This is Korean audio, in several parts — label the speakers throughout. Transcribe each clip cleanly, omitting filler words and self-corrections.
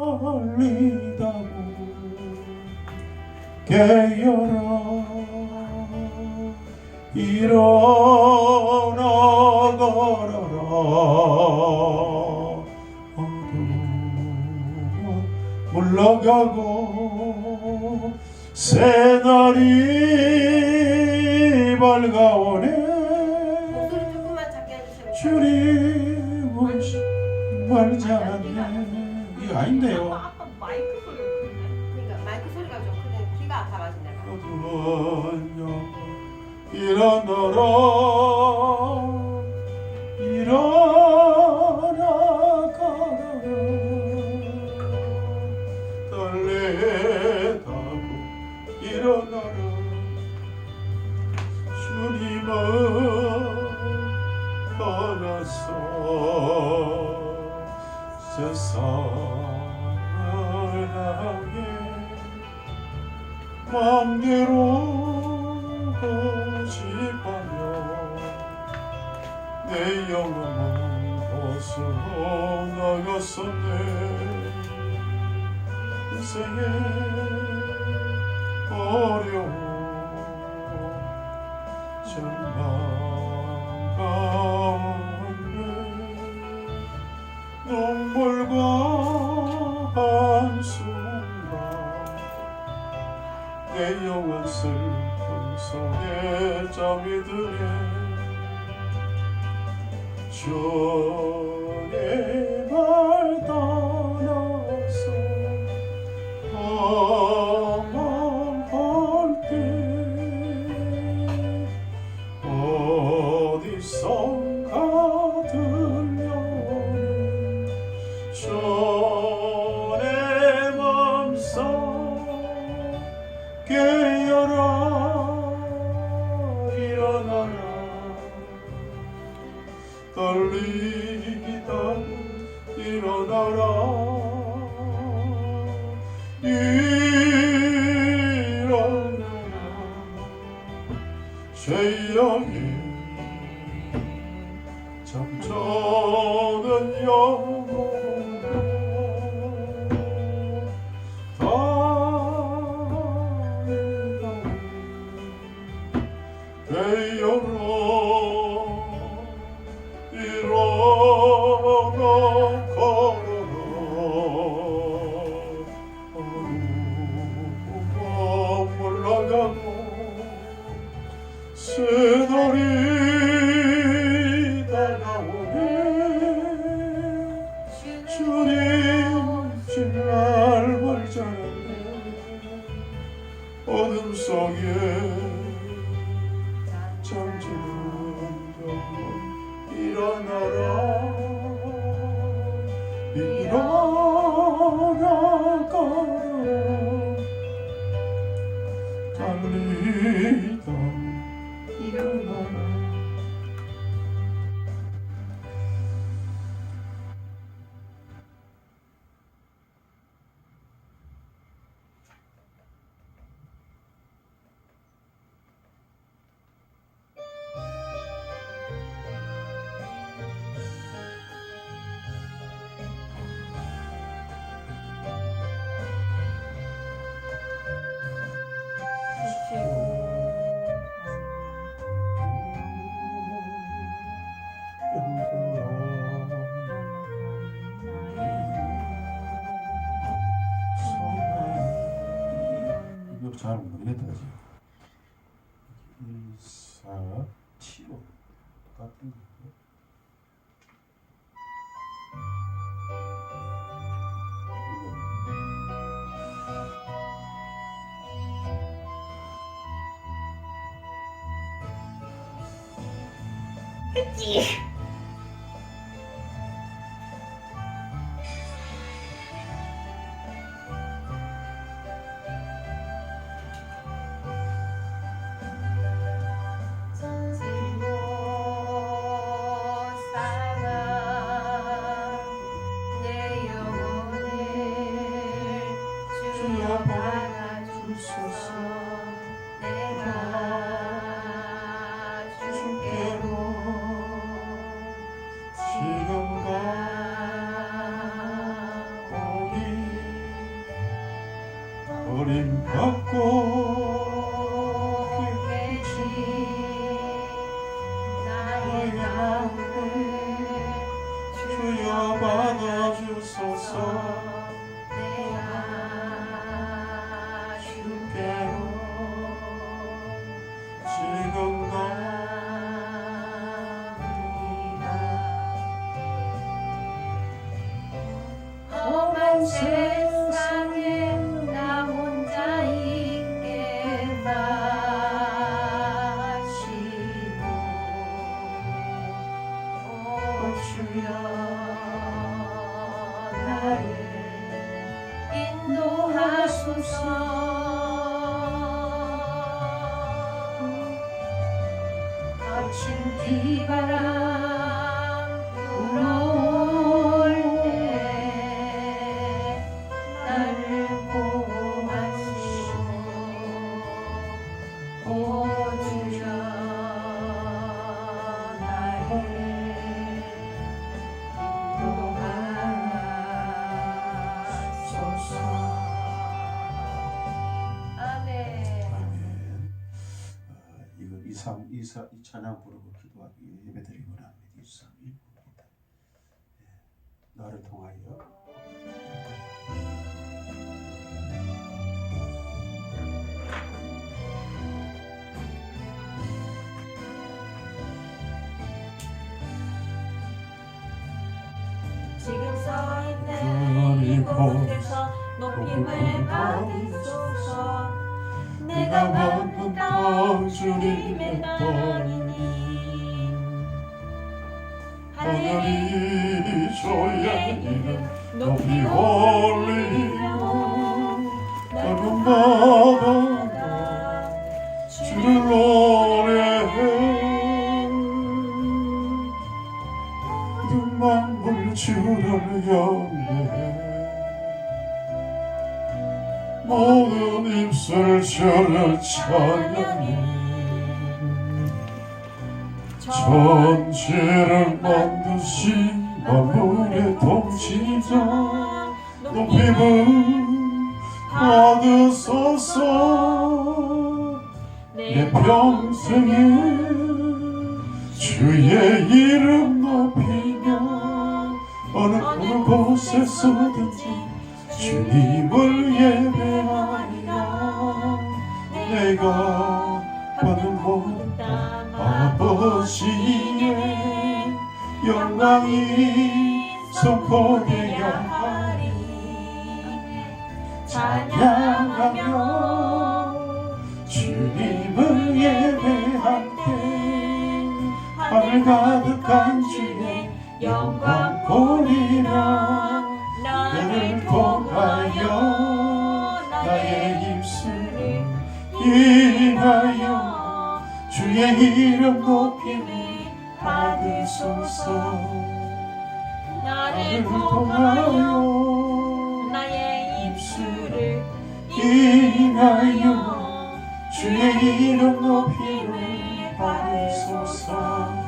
Speaker 1: 떨리다고 깨어라 일어나 걸어라 어두운 물러가고 새날이 밝아오네
Speaker 2: 목소리 조금만 작게 해주세요.
Speaker 1: 주님은 정말 잘하네. 이거 아닌데요.
Speaker 3: 아까 마이크 소리가 크네.
Speaker 2: 그러니까 마이크 소리가 좀 크네. 귀가 아파가지고 내가.
Speaker 1: 어두운 영 일어나라 일어나 가라 달래다고 일어나라 주님은 떠나서 세상을 향해 맘대로 고집하며 내 영혼은 벗어나갔었네 인생의 어려운 절망 가운데 눈물과 한숨과 내 영혼 슬픈 손에 잠이 드네 주의 말 떠나서 방황할 때 어디선가 들려오는 주의 맘속 깨어라 일어나라 떨리다고 일어나라 일어나라 죄악이 잠자는 영혼을 되어라 일어나 걸어라 어두운 올라가고 새날이 다가오네 주님 정말 멀잖아요 어둠 속에 잠드는 영혼 일어나라 일어나 걸어라 달리다 일어나라 이거 잘 모르겠다 지금 1, 4, 7, 5 똑같은 거
Speaker 2: 했지.
Speaker 1: 주소서
Speaker 2: 내가 주께로
Speaker 1: 지금과
Speaker 2: 오기
Speaker 1: 버림받고
Speaker 2: 깨지 나의 마음을
Speaker 1: 주여 받아주소서.
Speaker 2: 내가 주께로
Speaker 1: 지금
Speaker 2: 험한 세상에 나 혼자 있게 마시고 오 주여 나를 인도하소서. 거친 비바람 불어올 때 나를 보호하시고 오 주여 나를 인도하소서. 아멘.
Speaker 1: 아멘. 이거 이 찬양 부르고 기도하기 위해 예배드리기 원합니다. 231입니다. 너를 통하여.
Speaker 3: 지금 서 있는 이곳에서 높임을 받으소서. 내가 받는 땅 주님의 땅이니
Speaker 1: 하늘이 주의 이름 높이 올리며 날마다 주를 노래해. 눈망울 주를 영예해. 모든 입술 주를 찬양해. 천지를 만드신 만물의 통치자 높임을 받으소서. 내 평생에 주의 이름 높이며 어느 곳에서든지 주님을 예배하리라. 내가 받은 모든 땅 아버지의 영광이 선포되어야 하리. 찬양하며 주님을 예배할 때 하늘 가득한 주의 영광 보리라. 나를 통하여 나의 입술을 인하여 주의 이름 높임을 받으소서.
Speaker 3: 나를 통하여 나의 입술을
Speaker 1: 인하여 주의 이름 높임을 받으소서.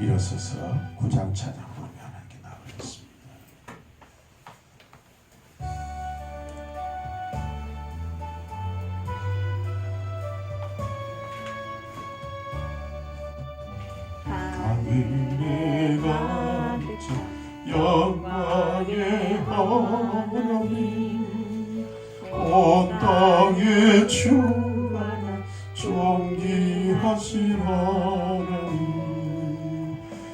Speaker 1: 일어서서 구장 찬양 부르며 하나님께 나아가겠습니다. 하늘에 가득 영광의 하나님, 온 땅에 충만한 존귀하신 하나님,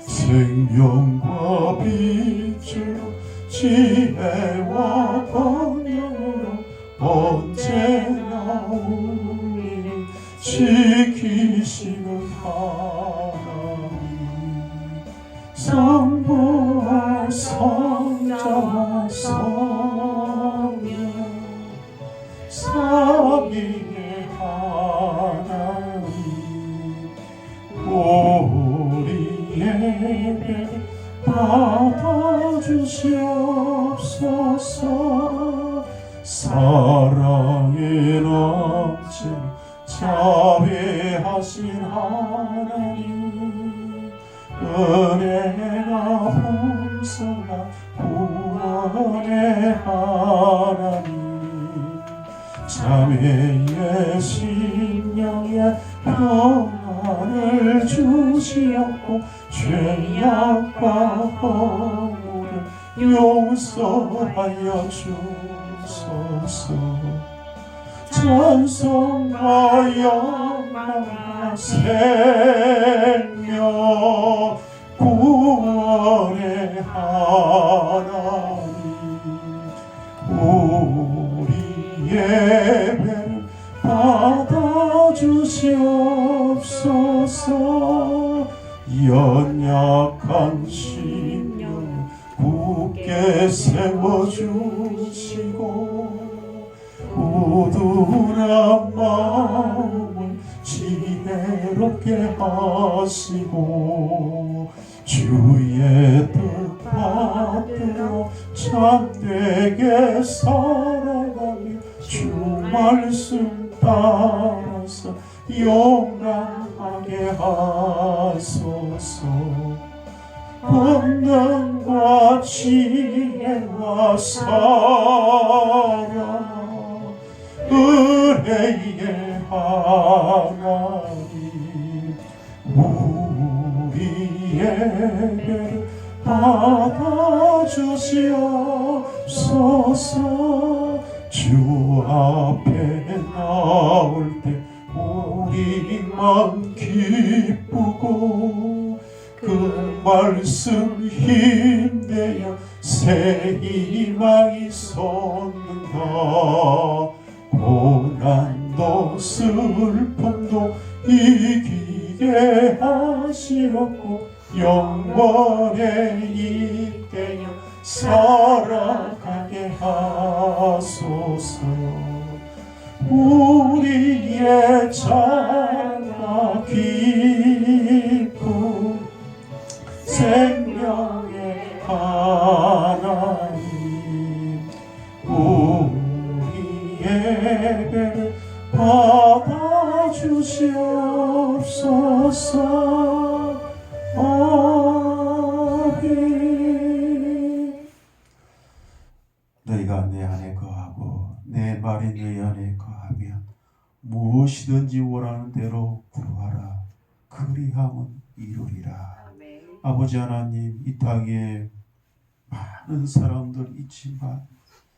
Speaker 1: 생명과 빛으로 지혜와 권능으로 언제나 우리를 지키시는 하나님, 성부와 성자와 성령 삼위의 하나님, 우리 예배 받아주시옵소서. 사랑의 넘치는 자비하신 하나님, 은혜가 풍성한 구원의 하나님 자매의 심령에 평안을 주시옵고 죄악과 허물을 용서하여 주소서. 찬송과 영광과 생명 구원의 하나님 우리 예배를 받아주시옵소서. 연약한 심령 굳게 세워주시고 우둔한 마음을 지혜롭게 하시고 주의 뜻 받들어 참되게 살아가며 주 말씀 따라서 용감하게 하소서. 권능과 지혜와 사랑 은혜의 하나님 우리 예배를 받아주시옵소서. 주 앞에 나올 때 우리 맘 기쁘고 그 말씀 힘내어 새 희망이 솟는다. 고난도 슬픔도 이기게 하시옵고 영원에 이때여 살아가게 하소서. 우리의 자나 기쁨 생명의 하나님 우리 예배를 받아주시옵소서. 아멘. 너희가 내 안에 거하고 내 말이 너희 안에 거하면 무엇이든지 원하는 대로 구하라. 그리함은 이루리라. 아버지 하나님, 이 땅에 많은 사람들 있지만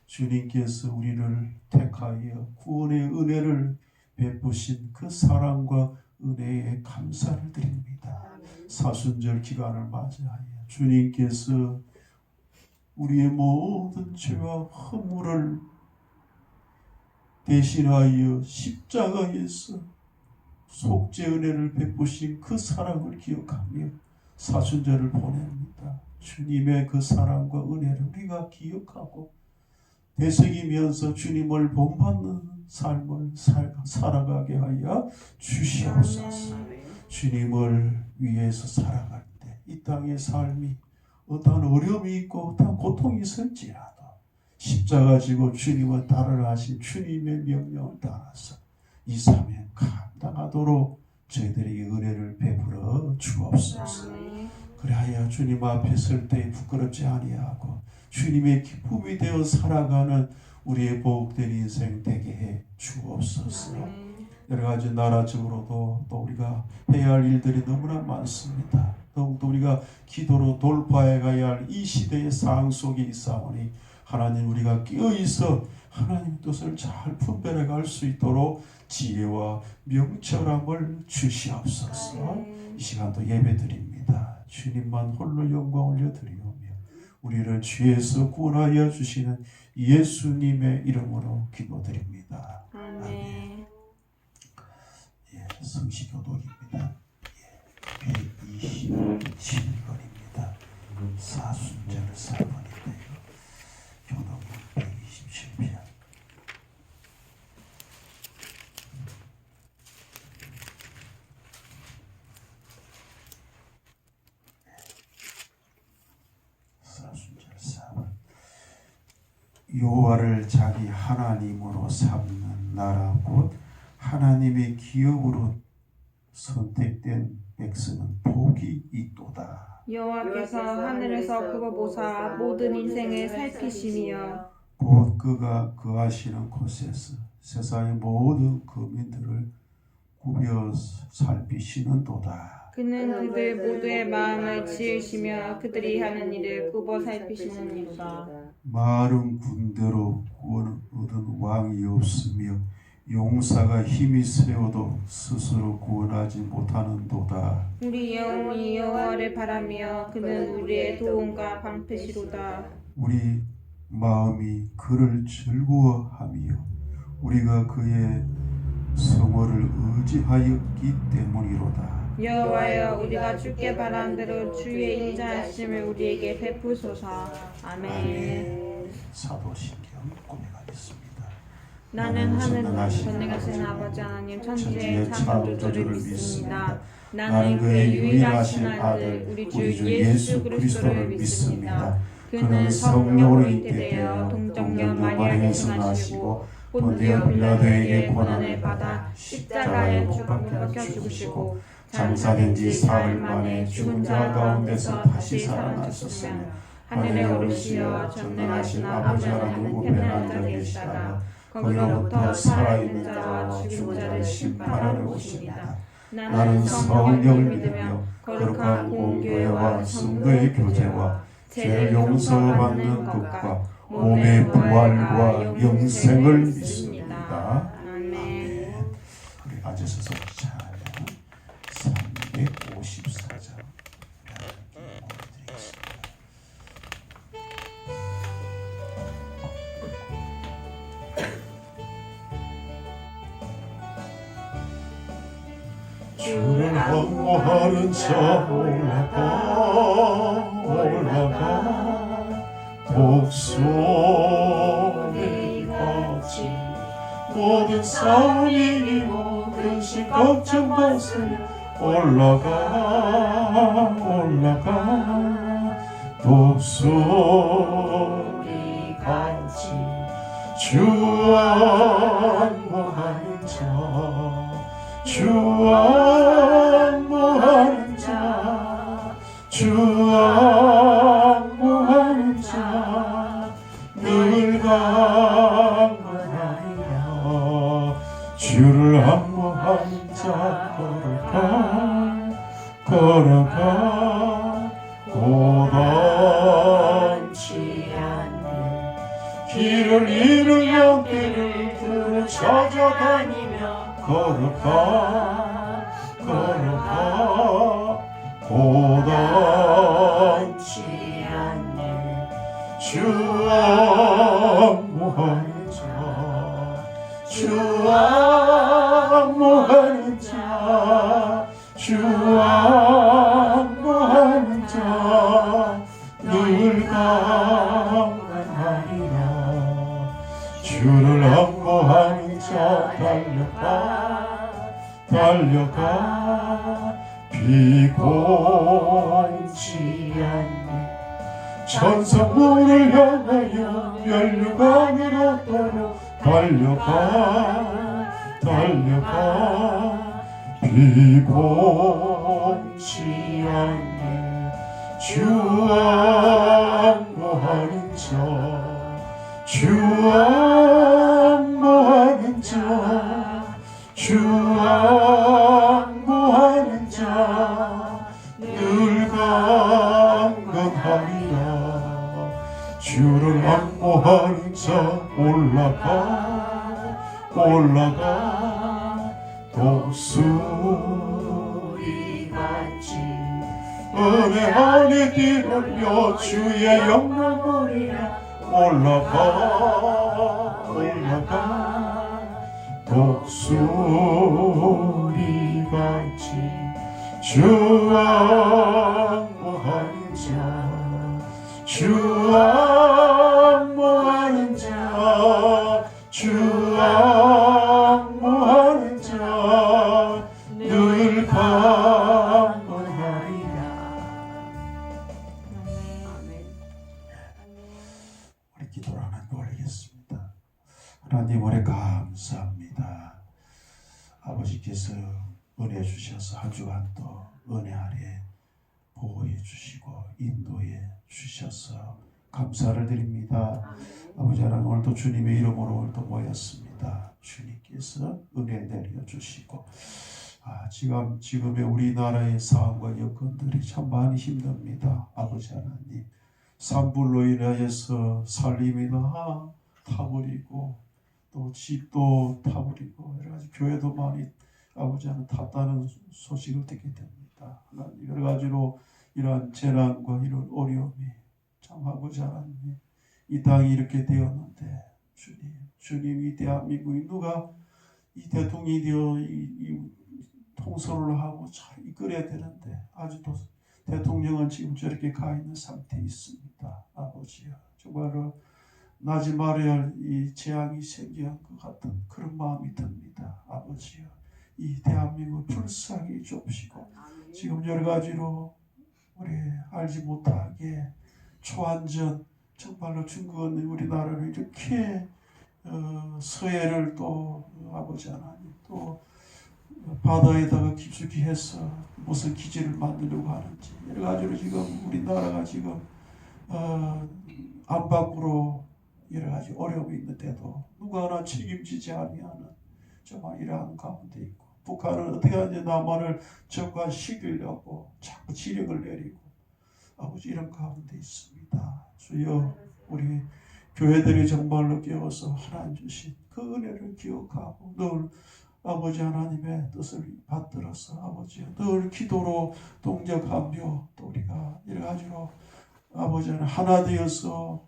Speaker 1: 주님께서 우리를 택하여 구원의 은혜를 베푸신 그 사랑과 은혜에 감사를 드립니다. 사순절 기간을 맞이하여 주님께서 우리의 모든 죄와 허물을 대신하여 십자가에서 속죄 은혜를 베푸신 그 사랑을 기억하며 사순절을 보냅니다. 주님의 그 사랑과 은혜를 우리가 기억하고 되새기면서 주님을 본받는 삶을 살아가게 하여 주시옵소서. 주님을 위해서 살아갈 때 이 땅의 삶이 어떠한 어려움이 있고 어떠한 고통이 있을지라도 십자가 지고 주님을 따르라 하신 주님의 명령을 따라서 이 사명 감당하도록 저희들에게 은혜를 베풀어 주옵소서. 그리하여 주님 앞에 설 때 부끄럽지 아니하고 주님의 기쁨이 되어 살아가는 우리의 복된 인생 되게 해 주옵소서. 여러 가지 나라적으로도 또 우리가 해야 할 일들이 너무나 많습니다. 더욱더 우리가 기도로 돌파해 가야 할 이 시대의 상황 속에 있사오니 하나님 우리가 끼어있어 하나님 뜻을 잘 분별해 갈 수 있도록 지혜와 명철함을 주시옵소서. 이 시간도 예배드립니다. 주님만 홀로 영광 올려드리오며 우리를 죄에서 구원하여 주시는 예수님의 이름으로 기도드립니다. 아멘. 예, 성시교독입니다. 예, 127번입니다. 사순절 4번인데요. 교독 127편. 사순절 4번. 여호와를 자기 하나님으로 삼는 나라 곧 하나님의 기업으로 선택된 백성은 복이 있도다.
Speaker 3: 여호와께서 하늘에서 그거 보사 모든 인생을 살피시며
Speaker 1: 곧 그가 거하시는 곳에서 세상의 모든 거민들을 구벼 살피시는도다.
Speaker 3: 그는 그들 모두의 마음을 지으시며 그들이 하는 일을 굽어 살피시느니로다.
Speaker 1: 많은 군대로 구원을 얻은 왕이 없으며 용사가 힘이 세워도 스스로 구원하지 못하는도다.
Speaker 3: 우리 영혼이 여호와를 바라며 그는 우리의 도움과 방패시로다.
Speaker 1: 우리 마음이 그를 즐거워하며 우리가 그의 성호를 의지하였기 때문이로다.
Speaker 3: 여호와여 우리가 주께 바란 대로 주의 인자하심을 우리에게 베푸소서. 아멘.
Speaker 1: 사도신경 고백하겠습니다.
Speaker 3: 나는 하늘 전능하신 아버지 하나님 천지의 창조주를 믿습니다. 나는 그의 유일하신 아들 우리 주 예수 그리스도를 믿습니다. 그는 성령으로 잉태되어 동정녀 마리아에게서 나시고 본디오 빌라도에게 고난을 받아 십자가에 못 박혀 죽으시고 장사된 지 사흘 만에 죽은 자 가운데서 다시 살아나셨으며 하늘에 오르시어 전능하신 아버지 하나님 우편에 앉아 계시다가 거기로부터 살아있는 자와 죽은 자를 심판하러 오십니다. 나는 성령을 믿으며 거룩한 공교회와 성도의 교제와 죄를 용서받는 것과 몸의 부활과 영생을 믿습니다.
Speaker 1: 아멘. 우리 앉으셔서 찬양 354장 주를 항모하는 자 올라가 독수리 같이 모든 싸움 이기고 근심 걱정 벗으며 올라가 독수리 같이 주 안모하는 자 주 안모하는 자 주 안모하는 자 늘 강건하리라. 주를 안모하는 자 걸어가 고단치 않네 길을 잃으며 길을 들어 찾아다니며 걸어가 고단치 않네 주 안모하는 자 주 안모하는 자 주 안모하는 자 늘 강건하리라. 주를 안모하는 자 달려가 비곤치 않네 천성문을 향하여 멸류관으로 도로 달려가 비곤치 않네 주 안모하는 자 주 안모하는 자 주 안모하는 자 늘 강건하리라. 주를 안모하는 자 올라가 독수리같이 은혜 안에 뛰놀며 주의 영광 보리라. 올라가 독수리같이 주 안모하는 자 주 안모하는 자 주 안모하는 자 늘 강건하리라. 우리 기도를 하나 올리겠습니다. 하나님 오래 감사합니다. 아버지께서 은혜 주셔서 한 주간 또 은혜 아래
Speaker 4: 보호해 주시고 인도해 주셔서 감사를 드립니다. 아버지 하나님, 오늘도 주님의 이름으로 오늘도 모였습니다. 주님께서 은혜 내려 주시고 지금의 우리나라의 상황과 여건들이 참 많이 힘듭니다. 아버지 하나님, 산불로 인하여서 살림이 다 타버리고 또 집도 타버리고 여러 가지 교회도 많이 아버지 하나님 탔다는 소식을 듣게 됩니다. 하나님, 여러 가지로 이러한 재난과 이런 어려움이 참 아버지 하나님 이 땅이 이렇게 되었는데 주님 이 대한민국이 누가 이 대통령이 되어 이 통솔을 하고 잘 이끌어야 되는데 아직도 대통령은 지금 저렇게 가 있는 상태에 있습니다. 아버지요, 정말로 나지 말아야 할 이 재앙이 생겨한 것 같은 그런 마음이 듭니다. 아버지요, 이 대한민국 불쌍히 좁히고 지금 여러 가지로 우리 알지 못하게 초안전 정말로 중국은 우리나라를 이렇게 서해를 또 아버지 하나님 또 바다에다가 깊숙이 해서 무슨 기지를 만들려고 하는지 여러 가지로 지금 우리나라가 지금 안팎으로 여러 가지 어려움이 있는데도 누가 하나 책임지지 아니하는 정말 이러한 가운데 있고, 북한은 어떻게 하는지 남한을 적화시키려고 자꾸 지령을 내리고 아버지 이런 가운데 있습니다. 주여, 우리 교회들이 정말로 깨어서 하나님 주신 그 은혜를 기억하고 늘 아버지 하나님의 뜻을 받들어서 아버지 늘 기도로 동력하며 또 우리가 여러 가지로 아버지 하나 되어서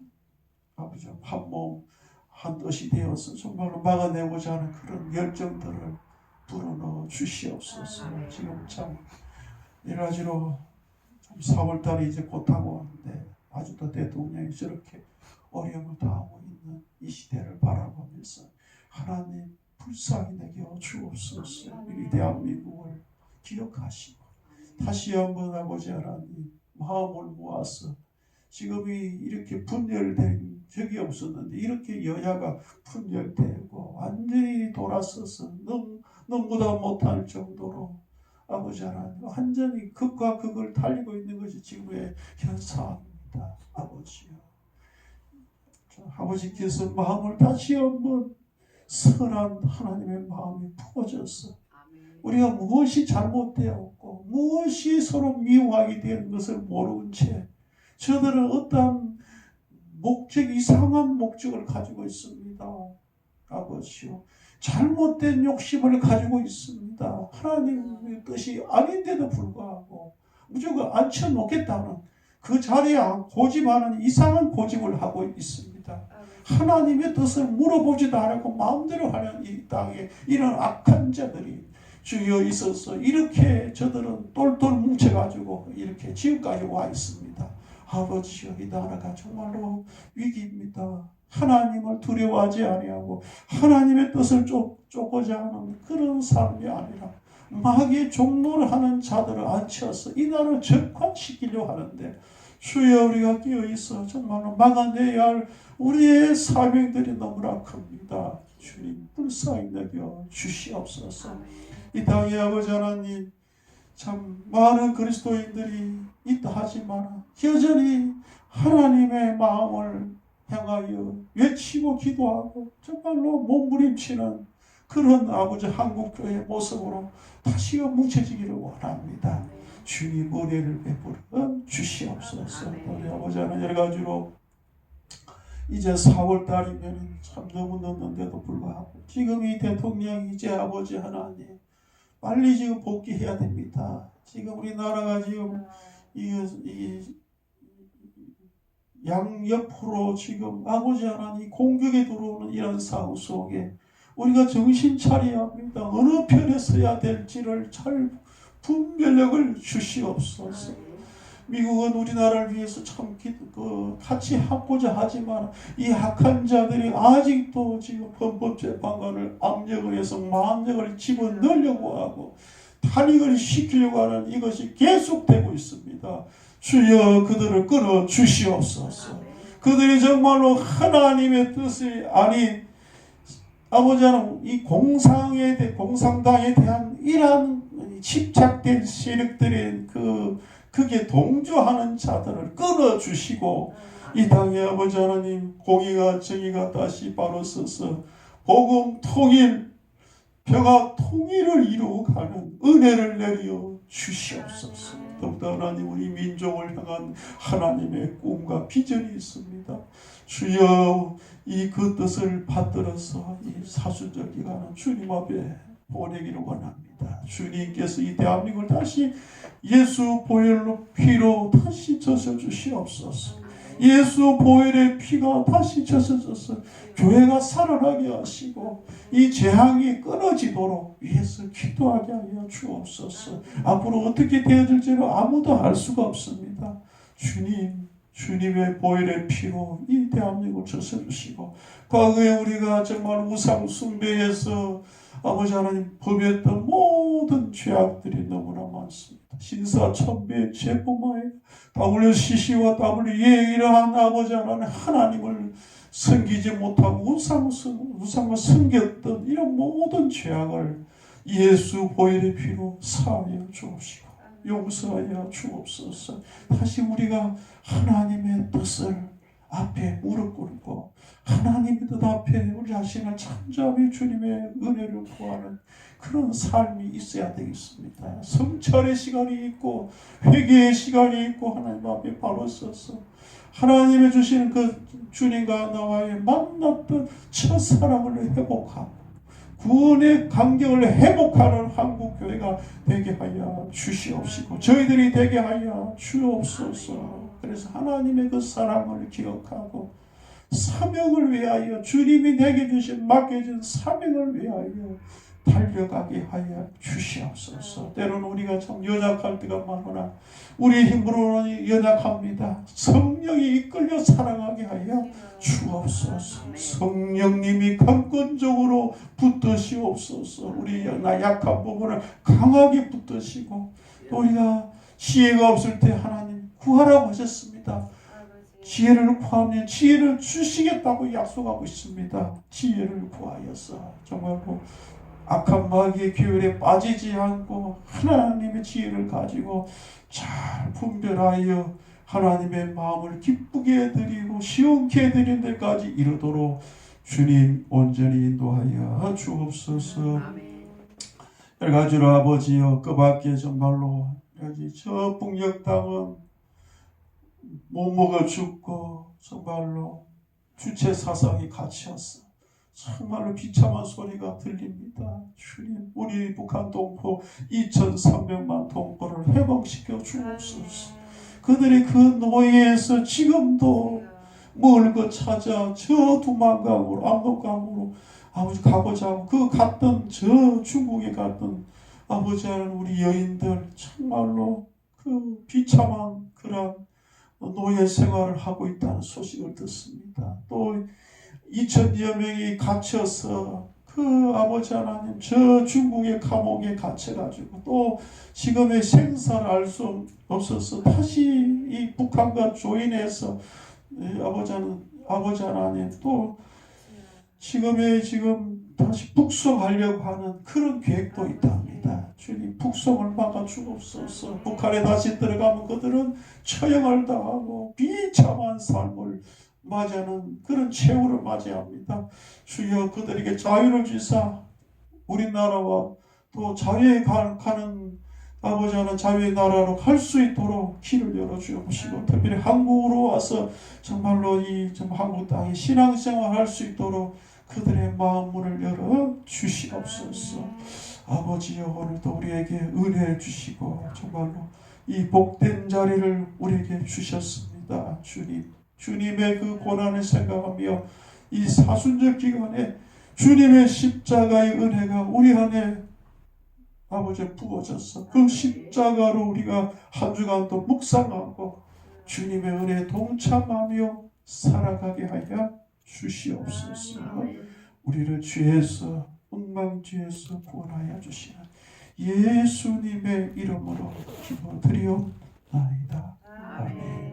Speaker 4: 아버지 한 몸 한 뜻이 되어서 정말로 막아내고자 하는 그런 열정들을 불어넣어 주시옵소서. 지금 참 여러 가지로 4월달이 이제 곧 다가오는데 아직도 대통령이 저렇게 어려움을 당하고 있는 이 시대를 바라보면서 하나님 불쌍히 내겨 주옵소서. 우리 대한민국을 기억하시고 다시 한번 아버지 하나님 마음을 모아서 지금이 이렇게 분열된 적이 없었는데 이렇게 여야가 분열되고 완전히 돌아서서 너무나 못할 정도로 아버지 하나님 완전히 극과 극을 달리고 있는 것이 지금의 현 상황입니다. 아버지요, 아버지께서 마음을 다시 한번 선한 하나님의 마음이 부어져서 우리가 무엇이 잘못되었고 무엇이 서로 미워하게 된 것을 모르는 채 저들은 어떠한 이상한 목적을 가지고 있습니다. 아버지요, 잘못된 욕심을 가지고 있습니다. 하나님의 뜻이 아닌데도 불구하고 무조건 앉혀놓겠다는 그 자리에 고집하는 이상한 고집을 하고 있습니다. 하나님의 뜻을 물어보지도 않고 마음대로 하는 이 땅에 이런 악한 자들이 주여 있어서 이렇게 저들은 똘똘 뭉쳐가지고 이렇게 지금까지 와 있습니다. 아버지여, 이 나라가 정말로 위기입니다. 하나님을 두려워하지 아니하고 하나님의 뜻을 쫓고자 하는 그런 삶이 아니라 마귀의 종노를 하는 자들을 앉혀서 이 나라를 적화시키려고 하는데 주여, 우리가 끼어있어 정말로 막아내야 할 우리의 사명들이 너무나 큽니다. 주님 불쌍히 여겨 주시옵소서. 이 땅에 아버지 하나님 참 많은 그리스도인들이 있다 하지만 여전히 하나님의 마음을 향하여 외치고 기도하고 정말로 몸부림치는 그런 아버지 한국교회 모습으로 다시 뭉쳐지기를 원합니다. 주님 은혜를 베풀어 주시옵소서. 우리 아버지 하나님 여러 가지로 이제 4월달이면 참 너무 늦는데도 불구하고 지금 이 대통령이 이제 아버지 하나님 빨리 지금 복귀해야 됩니다. 지금 우리나라가 지금 이 양옆으로 지금 아버지 하나님 공격에 들어오는 이런 상황 속에 우리가 정신 차려야 합니다. 어느 편에 서야 될지를 잘 분별력을 주시옵소서. 미국은 우리나라를 위해서 참 같이 하고자 하지만 이 악한 자들이 아직도 지금 헌법재판관을 압력을 해서 망력을 집어넣으려고 하고 탄핵을 시키려고 하는 이것이 계속되고 있습니다. 주여, 그들을 끊어 주시옵소서. 그들이 정말로 하나님의 뜻이 아닌 아버지 하나님 이 공상당에 대한 이러한 집착된 세력들의 그 그게 동조하는 자들을 끊어주시고 이 땅의 아버지 하나님 공의가 정의가 다시 바로 서서 복음 통일 평화 통일을 이루어가는 은혜를 내려 주시옵소서. 더욱더 하나님 우리 민족을 향한 하나님의 꿈과 비전이 있습니다. 주여 이 그 뜻을 받들어서 이 사순절 기간은 주님 앞에 보내기를 원합니다. 주님께서 이 대한민국을 다시 예수 보혈로 피로 다시 젖어 주시옵소서. 예수 보혈의 피가 다시 젖어져서 교회가 살아나게 하시고 이 재앙이 끊어지도록 위해서 기도하게 하여 주옵소서. 앞으로 어떻게 되어질지는 아무도 알 수가 없습니다. 주님의 보혈의 피로 이 대한민국을 젖어주시고 과거에 우리가 정말 우상 숭배에서 아버지 하나님 범했던 모든 죄악들이 너무나 많습니다. 신사천배 죄뿐만 아니라 WCC와 WEA 이러한 아버지 하나님을 섬기지 못하고 우상을 섬겼던 이런 모든 죄악을 예수 보혈의 피로 사하여 주옵시고 용서하여 주옵소서. 다시 우리가 하나님의 뜻을 앞에 무릎 꿇고 하나님의 뜻 앞에 우리 자신을 참자하며 주님의 은혜를 구하는 그런 삶이 있어야 되겠습니다. 성찰의 시간이 있고 회개의 시간이 있고 하나님 앞에 바로 서서 하나님의 주시는 그 주님과 나와의 만났던 첫사랑을 회복하고 구원의 간격을 회복하는 한국교회가 되게 하여 주시옵시고 저희들이 되게 하여 주옵소서. 그래서 하나님의 그 사랑을 기억하고 사명을 위하여 주님이 내게 주신 맡겨진 사명을 위하여 달려가게 하여 주시옵소서. 때로는 우리가 참 연약할 때가 많으나 우리 힘으로는 연약합니다. 성령이 이끌려 사랑하게 하여 주옵소서. 성령님이 강권적으로 붙드시옵소서. 우리 약한 부분을 강하게 붙드시고 또 우리가 지혜가 없을 때 하나님 구하라고 하셨습니다. 지혜를 구하면 지혜를 주시겠다고 약속하고 있습니다. 지혜를 구하여서 정말로 악한 마귀의 기울에 빠지지 않고 하나님의 지혜를 가지고 잘 분별하여 하나님의 마음을 기쁘게 드리고 시원케 해드리는 데까지 이르도록 주님 온전히 인도하여 주옵소서. 여러 가지로 아버지여 그 밖에 정말로 저 북녘 땅은 못 먹어 죽고 정말로 주체 사상이 갇혔어. 정말로 비참한 소리가 들립니다. 주님 우리 북한 동포 2,300만 동포를 회복시켜 주옵소서. 그들이 그 노예에서 지금도 먹을 것 찾아 저 두만강으로 압록강으로 아버지 가고자 하고 그 갔던 저 중국에 갔던 아버지 하는 우리 여인들 정말로 그 비참한 그런 노예 생활을 하고 있다는 소식을 듣습니다. 또 2,000여 명이 갇혀서 그 아버지 하나님 저 중국의 감옥에 갇혀가지고 또 지금의 생사를 알 수 없어서 다시 이 북한과 조인해서 아버지 하나님 또 지금 다시 북송하려고 하는 그런 계획도 있답니다. 주님 북송을 막아주옵소서. 북한에 다시 들어가면 그들은 처형을 당하고 비참한 삶을 맞이하는 그런 최후를 맞이합니다. 주여 그들에게 자유를 주사 우리나라와 또 자유에 가는 아버지 하나님 자유의 나라로 갈 수 있도록 길을 열어주옵시고 특별히 한국으로 와서 정말로 이 한국 땅에 신앙생활 할 수 있도록 그들의 마음문을 열어 주시옵소서. 아버지여 오늘도 우리에게 은혜 주시고 정말로 이 복된 자리를 우리에게 주셨습니다. 주님의 그 고난을 생각하며 이 사순절 기간에 주님의 십자가의 은혜가 우리 안에 아버지 부어져서 그 십자가로 우리가 한 주간도 묵상하고 주님의 은혜에 동참하며 살아가게 하여 주시옵소서. 우리를 죄에서 엉망죄에서 구원하여 주시는 예수님의 이름으로 기도드리옵나이다. 아멘.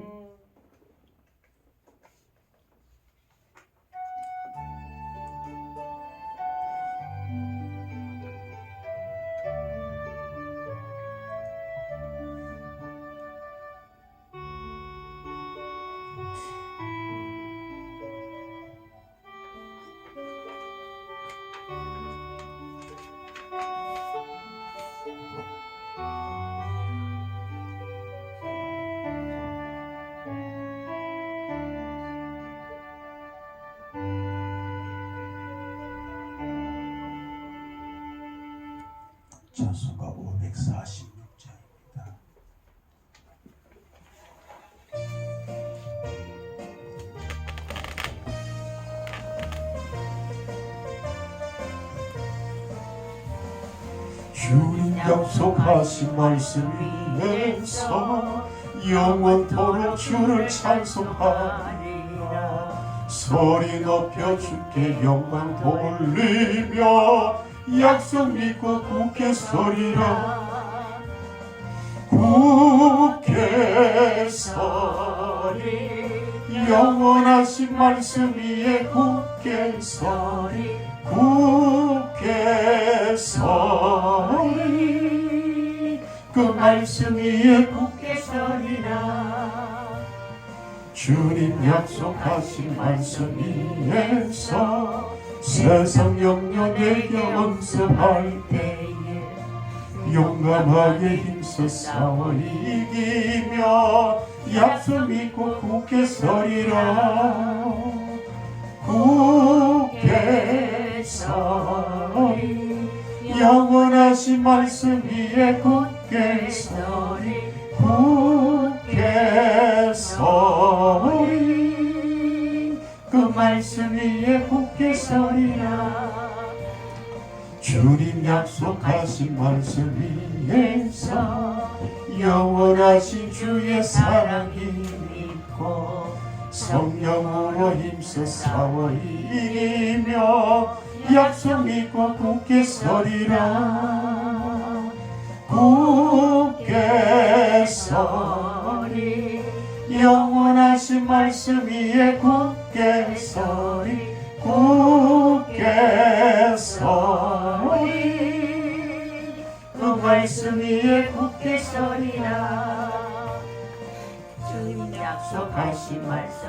Speaker 4: 찬송가 546장입니다.
Speaker 1: 주님 약속하신 말씀 위에서 영원토록 주를 찬송하리라. 소리 높여 주께 영광 돌리며 약속 믿고 굳게 서리라. 굳게 서리 영원하신 말씀 위에 굳게 서리. 굳게 서리 그 말씀 위에 굳게 서리라. 주님 약속하신 말씀 위에서 세상 영영 내게 언습할 때에 용감하게 힘써 싸워 이기며 약속 믿고 굳게 서리라. 굳게 서리 영원하신 말씀 위에 굳게 서리. 굳게 서리 그 말씀 위에 굳게 서리라. 주님 약속하신 말씀 위에서 영원하신 주의 사랑이 믿고 성령으로 힘써 싸워 이기며 약속 믿고 굳게 서리라. 굳게 서리 영원하신 말씀 위에 굳게 서리. 굳게 서리 그 말씀 위에 굳게 서리라. 주님 약속하신 말씀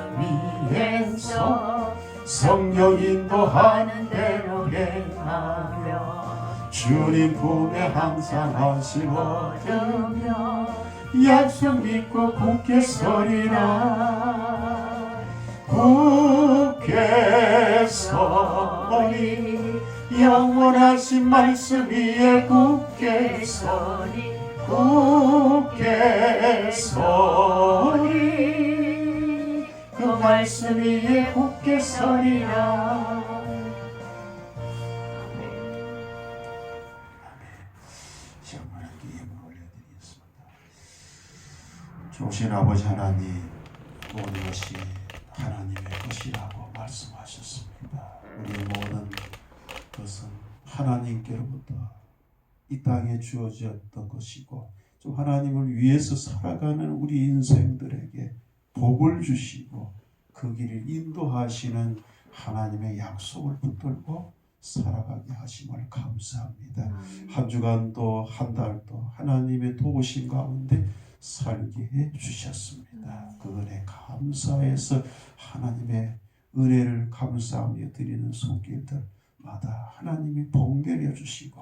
Speaker 1: 위에서 성령 인도하는 대로 행하며 주님 품에 항상 안식 얻으며 약속 믿고 굳게 서리라. 굳게 서리 영원하신 말씀 위에 굳게 서리. 굳게 서리 그 말씀 위에 굳게 서리라.
Speaker 4: 하나님께 예물 올려드리겠습니다. 좋으신 아버지 하나님, 모든 것이 하나님의 것이라고 말씀하셨습니다. 우리의 모든 것은 하나님께로부터 이 땅에 주어졌던 것이고 좀 하나님을 위해서 살아가는 우리 인생들에게 복을 주시고 그 길을 인도하시는 하나님의 약속을 붙들고 살아가게 하심을 감사합니다. 한 주간도 한 달도 하나님의 도우심 가운데 살게 해 주셨습니다. 그 은혜 감사해서 하나님의 은혜를 감사하며 드리는 손길들마다 하나님이 복 내려 주시고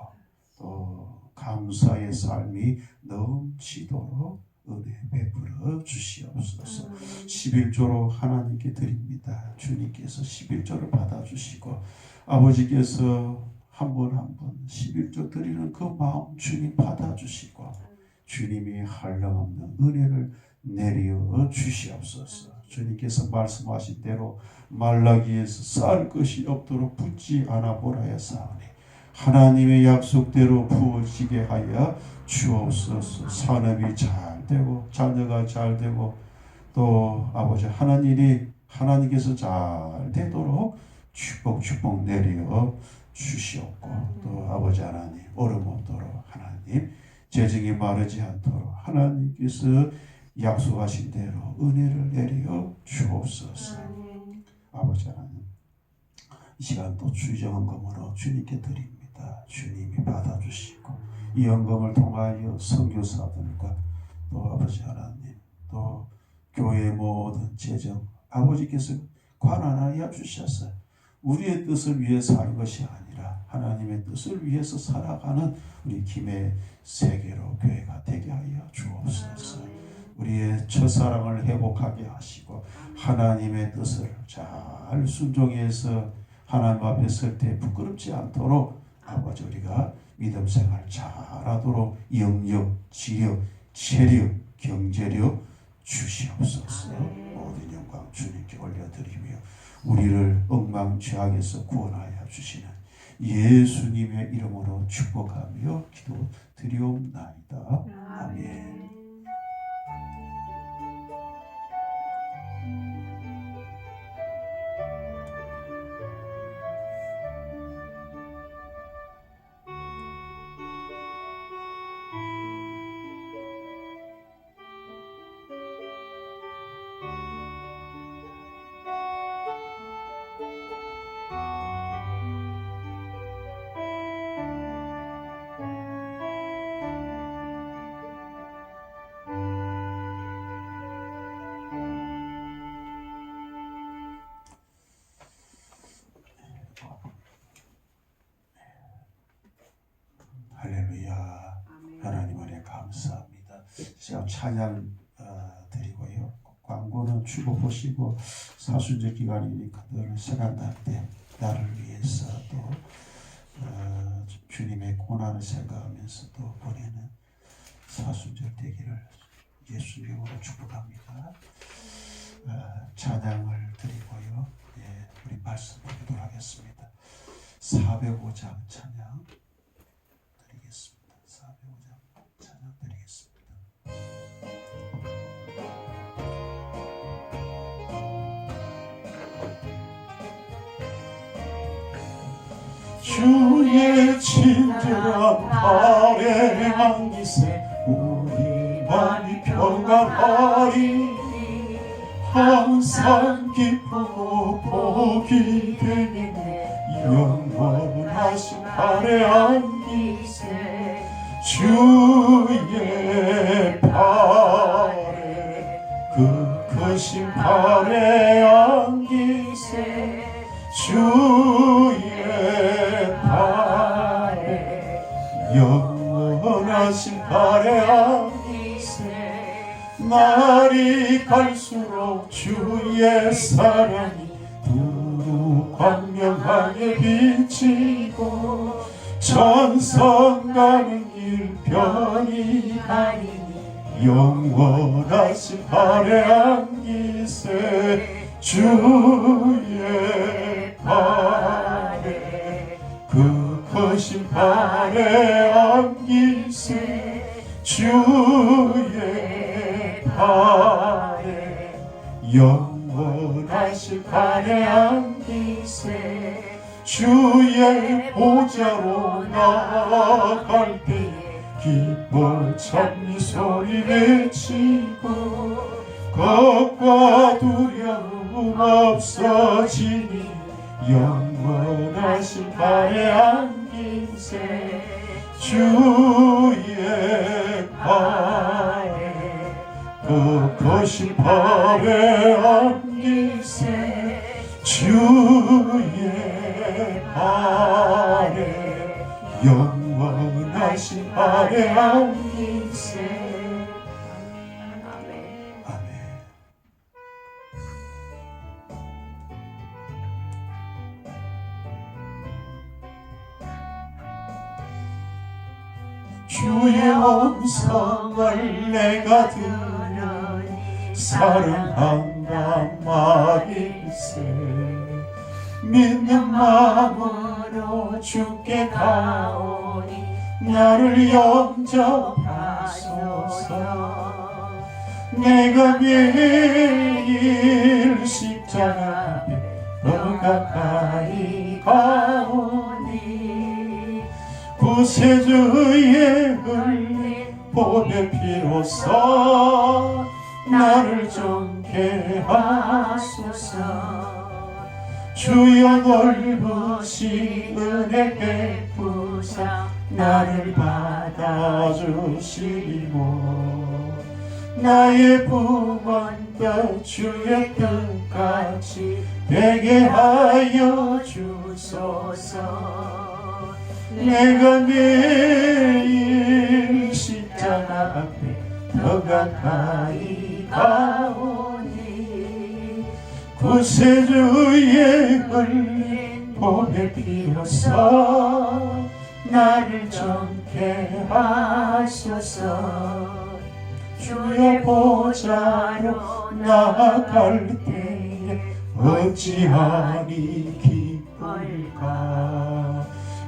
Speaker 4: 또 감사의 삶이 넘치도록 은혜 베풀어 주시옵소서. 11조로 하나님께 드립니다. 주님께서 11조를 받아주시고 아버지께서 한 번 한 번 11조 드리는 그 마음 주님 받아주시고 주님이 한량없는 은혜를 내려 주시옵소서. 주님께서 말씀하신 대로 말라기에서 쌀 것이 없도록 붓지 않아 보라 하사오니 하나님의 약속대로 부어지게 하여 주옵소서. 산업이 잘 되고 자녀가 잘 되고 또 아버지 하나님께서 잘 되도록 축복 내려 주시옵고 또 아버지 하나님 얼음 없도록 하나님 재정이 마르지 않도록 하나님께서 약속하신 대로 은혜를 내려 주옵소서. 아버지 하나님 이 시간 또 주정헌금으로 주님께 드립니다. 주님이 받아주시고 이 헌금을 통하여 선교사들과 또 아버지 하나님 또 교회의 모든 재정 아버지께서 관할하여 주셔서 우리의 뜻을 위해서 하는 것이 아니라 하나님의 뜻을 위해서 살아가는 우리 김해 세계로 교회가 되게 하여 주옵소서. 우리의 첫사랑을 회복하게 하시고 하나님의 뜻을 잘 순종해서 하나님 앞에 설 때 부끄럽지 않도록 아버지 우리가 믿음 생활 잘하도록 영역, 지력, 체력, 경제력 주시옵소서. 모든 영광 주님께 올려드리며 우리를 엉망죄악에서 구원하여 주시는 예수님의 이름으로 축복하며 기도드리옵나이다. 아멘. 할렐루야. 하나님 안에 감사합니다. 지금 찬양 드리고요. 광고는 주고 보시고 사순절 기간이니까 늘 생각날 때 나를 위해서 또 주님의 고난을 생각하면서 또 보내는 사순절 되기를 예수님으로 축복합니다. 찬양을 드리고요. 예, 우리 말씀 보도록 하겠습니다. 405장 찬양 드리겠습니다. 405장 찬양 드리겠습니다.
Speaker 1: 주의 친절한 발에 기세 우리만이 평안하리 항상 기쁘고 복이 되네 영원하신 발에 안기세 주의 발에 그 크신 발에 안기세 주의 발에 영원하신 발에 안기세 날이 갈수록 주의 사랑이 두루 광명하게 비치고 전선 가는 길 편히 가리니 영원하신 발에 안기세 주의 발에 그 크신 발에 안기세 주의 발에 영원하신 발에 안기세 주의 보좌로 나아갈 때에 기뻐 찬미 소리 외치고 겁과 두려움 없어지니 영원하신 발에 안기세 주의 발에 그 크신 발에 안기세 주의 발에 영원하신 발에 안기세
Speaker 2: 아멘.
Speaker 4: 아멘. 주의 음성을 내가 들으니 사랑한다 말일세 믿는 마음으로 주께 가오니 나를 영접하소서 내가 매일 십자가 앞에 더 가까이 가오니 구세주의 흘린 보배 피로써 나를 정케 하소서 주여 넓으신 은혜 베푸사 나를 받아주시고 나의 부원도 주의 뜻같이 되게 하여 주소서 내가 매일 십자가 앞에 더 가까이 가오니 구세주의 흘린 보배 피로써
Speaker 5: 나를 정케 하소서. 주의 보좌로 나아갈 때에 어찌하니 기쁠까.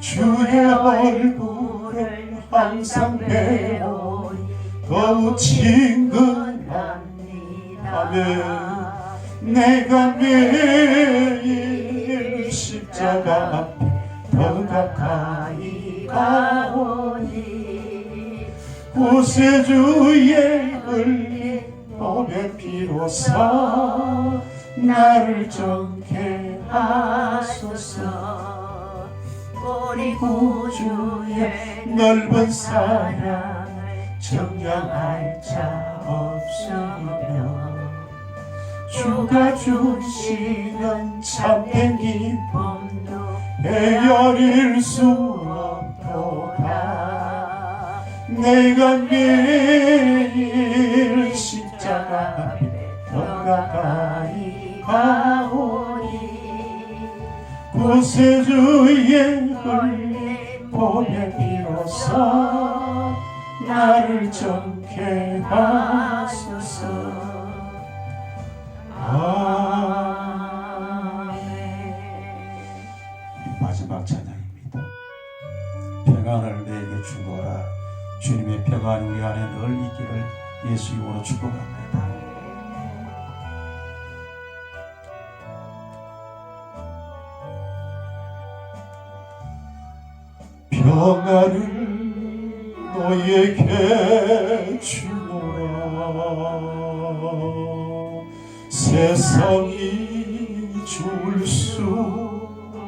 Speaker 5: 주의 얼굴을 항상 배우니 더욱 친근합니다. 아멘. 내가 매일 십자가 앞에 더 가까이 가오니 구세주의 흘린 몸의 피로써 나를 정케 하소서. 우리 구주의 넓은 사랑을 정량할 자 없으며 주가 주시는 참된 기쁨도 헤아릴 수 없도다. 내가 매일 십자가 앞에 더 가까이 가오니 구세주의 흘린 몸의 피로써 나를 정케 하소서. 마지막 찬양입니다. 평안을 내게 주노라. 주님의 평안이 우리 안에 늘 있기를 예수 이름으로 축복합니다. 평안을 너에게 주노라. 세상이 줄 수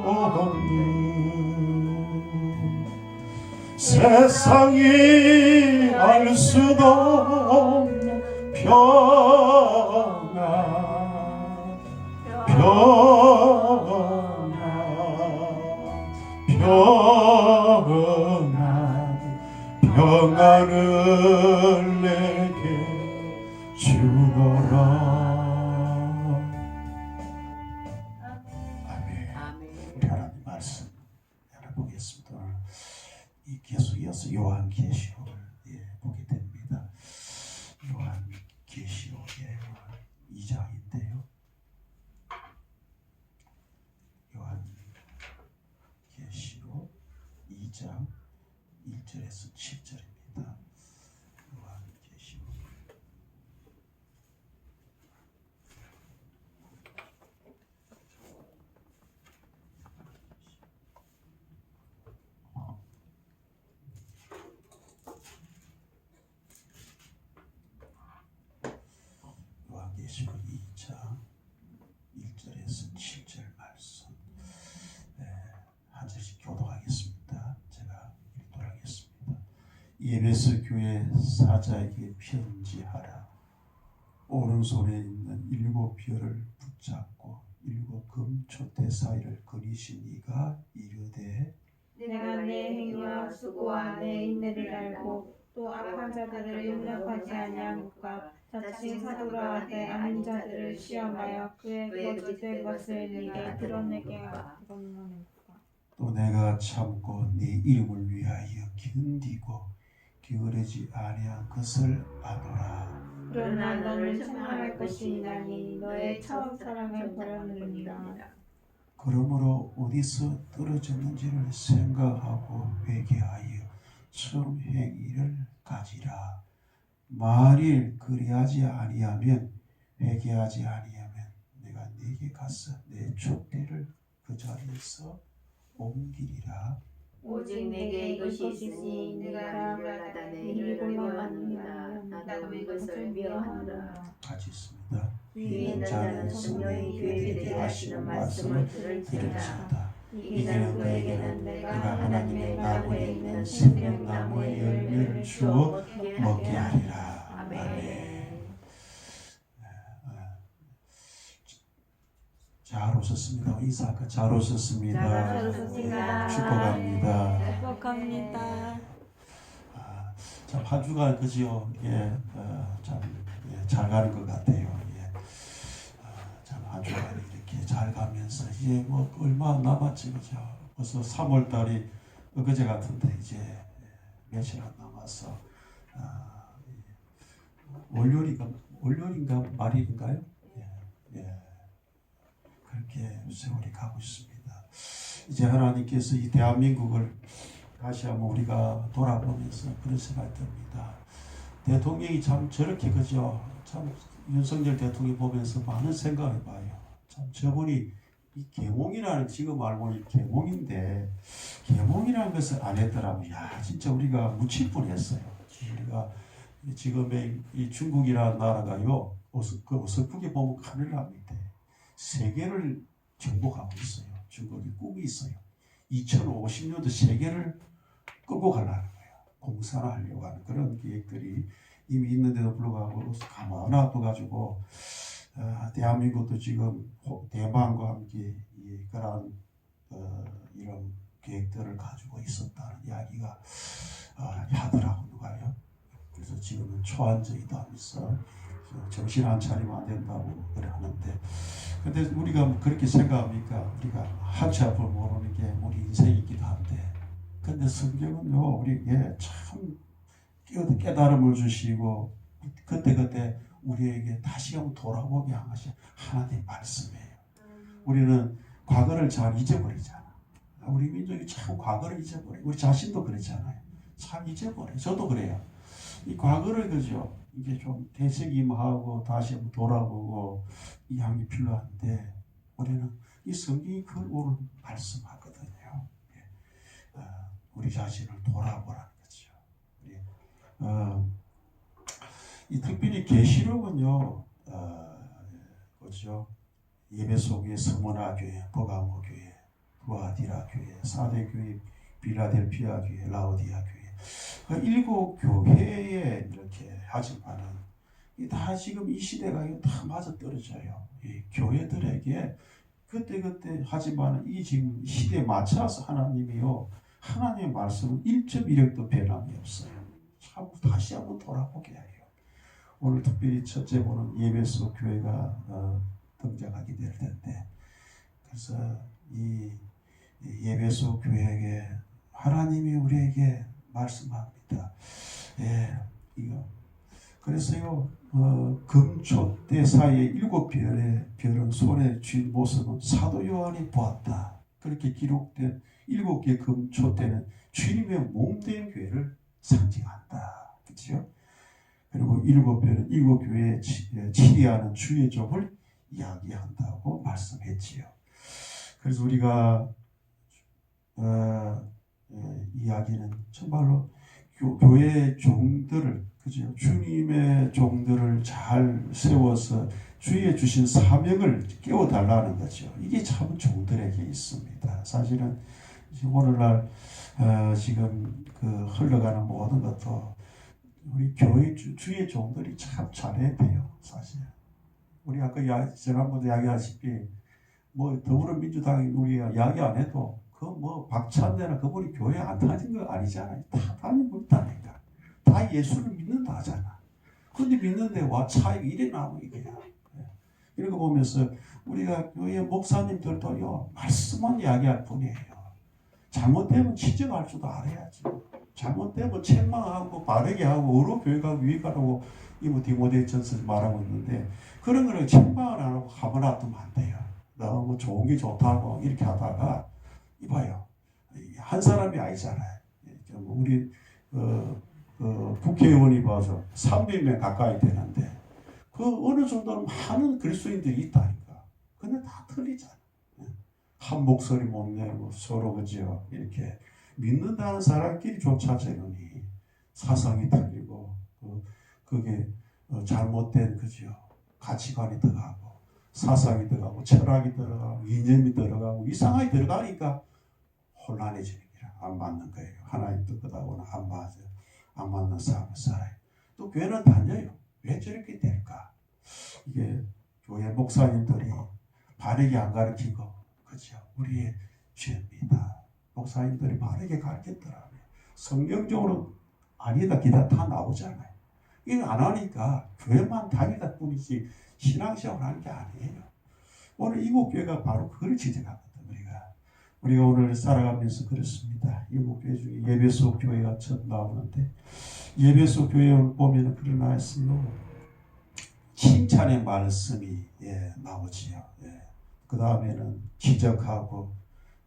Speaker 5: 없는, 세상이 알 수도 없는 평안, 평안, 평안, 평안을 내게 주노라. 하나님 말씀 알아보겠습니다. 이 계속 이어서 요한계시록을 보게 됩니다. 요한계시록의 2장인데요. 요한계시록 2장 1절에서 7절입니다. 요한계시록 요한계시록 2장 1절에서 7절 말씀 한 절씩 교독하겠습니다. 제가 읽도록하겠습니다. 에베소 교회 사자에게 편지하라. 오른손에 있는 7 별을 붙잡고 7 금초대 사이를 거니신 이가 이르되
Speaker 3: 내가 내 행위와 수고와 내 인내를 알고 또 악한 자들을 용납하지 아니하니까 자칭 사도라 하되 아닌 자들을 시험하여 그의 거짓된 것을 네게 드러내게 하겠노니까.
Speaker 4: 또 내가 참고 네 이름을 위하여 견디고 게으르지 아니한 것을 아노라.
Speaker 3: 그러나 너를 책망할 것이 있나니 너의 처음 사랑을 버렸느니라.
Speaker 4: 그러므로 어디서 떨어졌는지를 생각하고 회개하여 처음 행위를 가지라. 만일 그리하지 아니하면 회개하지 아니하면 내가 네게 가서 내 촛대를 그 자리에서 옮기리라.
Speaker 2: 오직 내게 이것이 있으니 내가 미워하다 내 일을 미워하느니라. 나도 이것을 미워하노라.
Speaker 4: 같이 있습니다.
Speaker 2: 위에 있는 자는 성령이 교회들에게 하시는 말씀을 들을지어다. 이기는 그에게는 내가 하나님의 나무에 있는 생명나무의 열매를 주어 먹게 하리라. 아멘.
Speaker 4: 잘 오셨습니다. 이사카 잘 오셨습니다.
Speaker 2: 잘 오셨습니다.
Speaker 4: 축복합니다.
Speaker 3: 축복합니다.
Speaker 4: 참 한 주간 그죠? 잘 가는 것 같아요. 참 한 주간이 이렇게 잘 가면서 이제 뭐 얼마 안 남았지 그죠? 벌써 3월 달이
Speaker 5: 엊그제 같은데 이제 며칠 안 남아서 월요일인가 말일인가요? 예. 그렇게 세월이 가고 있습니다. 이제 하나님께서 이 대한민국을 다시 한번 우리가 돌아보면서 그런 생각이 듭니다. 대통령이 참 저렇게 그죠? 참 윤석열 대통령 보면서 많은 생각을 해봐요. 참 저분이 이 계몽이라는 지금 알고 이 계몽인데 계몽이라는 것을 안 했더라면 야 진짜 우리가 묻힐 뻔했어요. 우리가 지금의 이 중국이라는 나라가요 그 어설프게 보면 큰일 납니다. 세계를 정복하고 있어요. 중국이 꿈이 있어요. 2050년도 세계를 끌고 가려는 거예요. 공산화하려고 하는 그런 계획들이 이미 있는데도 불구하고 가만 놔둬가지고 대한민국도 지금 대만과 함께 그런 이런 계획들을 가지고 있었다는 이야기가 하더라고 누가요. 그래서 지금은 초안적이다 하면서 정신 안 차리면 안 된다고 그래 하는데 근데 우리가 그렇게 생각합니까? 우리가 한치 앞을 모르는 게 우리 인생이기도 한데 근데 성경은요 우리에게 참 깨달음을 주시고 그때 우리에게 다시 한번 돌아보게 하신 하나님의 말씀이에요. 우리는 과거를 잘 잊어버리잖아. 우리 민족이 참 과거를 잊어버려요. 우리 자신도 그렇잖아요. 참 잊어버려요. 저도 그래요. 이 과거를 그죠? 이게 좀 되새김하고 다시 한번 돌아보고 이 향이 필요한데 우리는 이 성경이 그걸 오늘 말씀하거든요. 우리 자신을 돌아보라는 거죠. 이 특별히 계시록은요, 그렇죠? 예배소 교회, 서머나 교회, 버가모 교회, 두아디라 교회, 사대 교회, 빌라델피아 교회, 라오디아 교회. 그 7교회에 이렇게 하지만은 다 지금 이 시대가 다 맞아 떨어져요. 이 교회들에게 그때 하지만 이 지금 시대에 맞춰서 하나님이요 하나님의 말씀은 1.1획도 변함이 없어요. 참 다시 한번 돌아보게 해요. 오늘 특별히 첫째 보는 예배소 교회가 등장하게 될 텐데 그래서 이 예배소 교회에게 하나님이 우리에게 말씀합니다. 이거 그래서요 금초대 사이에 7별의 별은 손에 쥔 모습은 사도 요한이 보았다. 그렇게 기록된 7개의 금초대는 주님의 몸된 교회를 상징한다. 그렇죠? 그리고 7별은 7교회에 치리하는 주의 종을 이야기한다고 말씀했지요. 그래서 우리가 이야기는 정말로 교회의 종들을 그죠? 주님의 종들을 잘 세워서 주의 주신 사명을 깨워달라는 거죠. 이게 참 종들에게 있습니다. 사실은 오늘날 지금 그 흘러가는 모든 것도 우리 교회 주의 종들이 참 잘해야 돼요. 사실 우리 아까 지난번에 이야기하시피 뭐 더불어민주당이 우리가 이야기 안 해도 그 뭐 박찬대나 그분이 교회 안 다닌 거 아니잖아요. 다 다니고 있다니까. 다 예수를 믿는다 하잖아. 근데 믿는데 와 차이가 이래 나오는 거야. 이런 거 보면서 우리가 교회 목사님들도요 말씀만 이야기할 뿐이에요. 잘못되면 지적할 줄도 알아야지. 잘못되면 책망하고 바르게 하고 어로 교회가 위가라고 이모 디모데전서 말하고 있는데 그런 거는 책망을 안 하고 가만히 놔두면 안 돼요. 너무 좋은 게 좋다고 이렇게 하다가 이봐요. 한 사람이 아니잖아요. 우리 국회의원이 봐서 300명 가까이 되는데 그 어느 정도는 많은 그리스도인들이 있다니까. 근데 다 틀리잖아. 한 목소리 못 내고 서로 그죠 이렇게 믿는다는 사람끼리조차 저러니 사상이 틀리고 그게 잘못된 그죠 가치관이 들어가고 사상이 들어가고 철학이 들어가고 이념이 들어가고 이상하게 들어가니까 혼란해지는 거야. 안 맞는 거예요. 하나님 뜻하고는 안 맞는 삶을 살아요. 또 교회는 다녀요. 왜 저렇게 될까? 이게 교회 목사님들이 바르게 안 가르치고 그죠? 우리의 죄입니다. 목사님들이 바르게 가르쳤더라고요. 성경적으로 아니다 기다 다 나오잖아요. 이거 안 하니까 교회만 다니다 뿐이지 신앙생활 하는 게 아니에요. 오늘 이곳 교회가 바로 그걸 지적하거든. 우리가 우리가 오늘 살아가면서 그렇습니다. 일곱 교회 중에 예배소 교회가 첫 나오는데 예배소 교회를 보면 그러나 했어요. 칭찬의 말씀이 나오지요. 그 다음에는 기적하고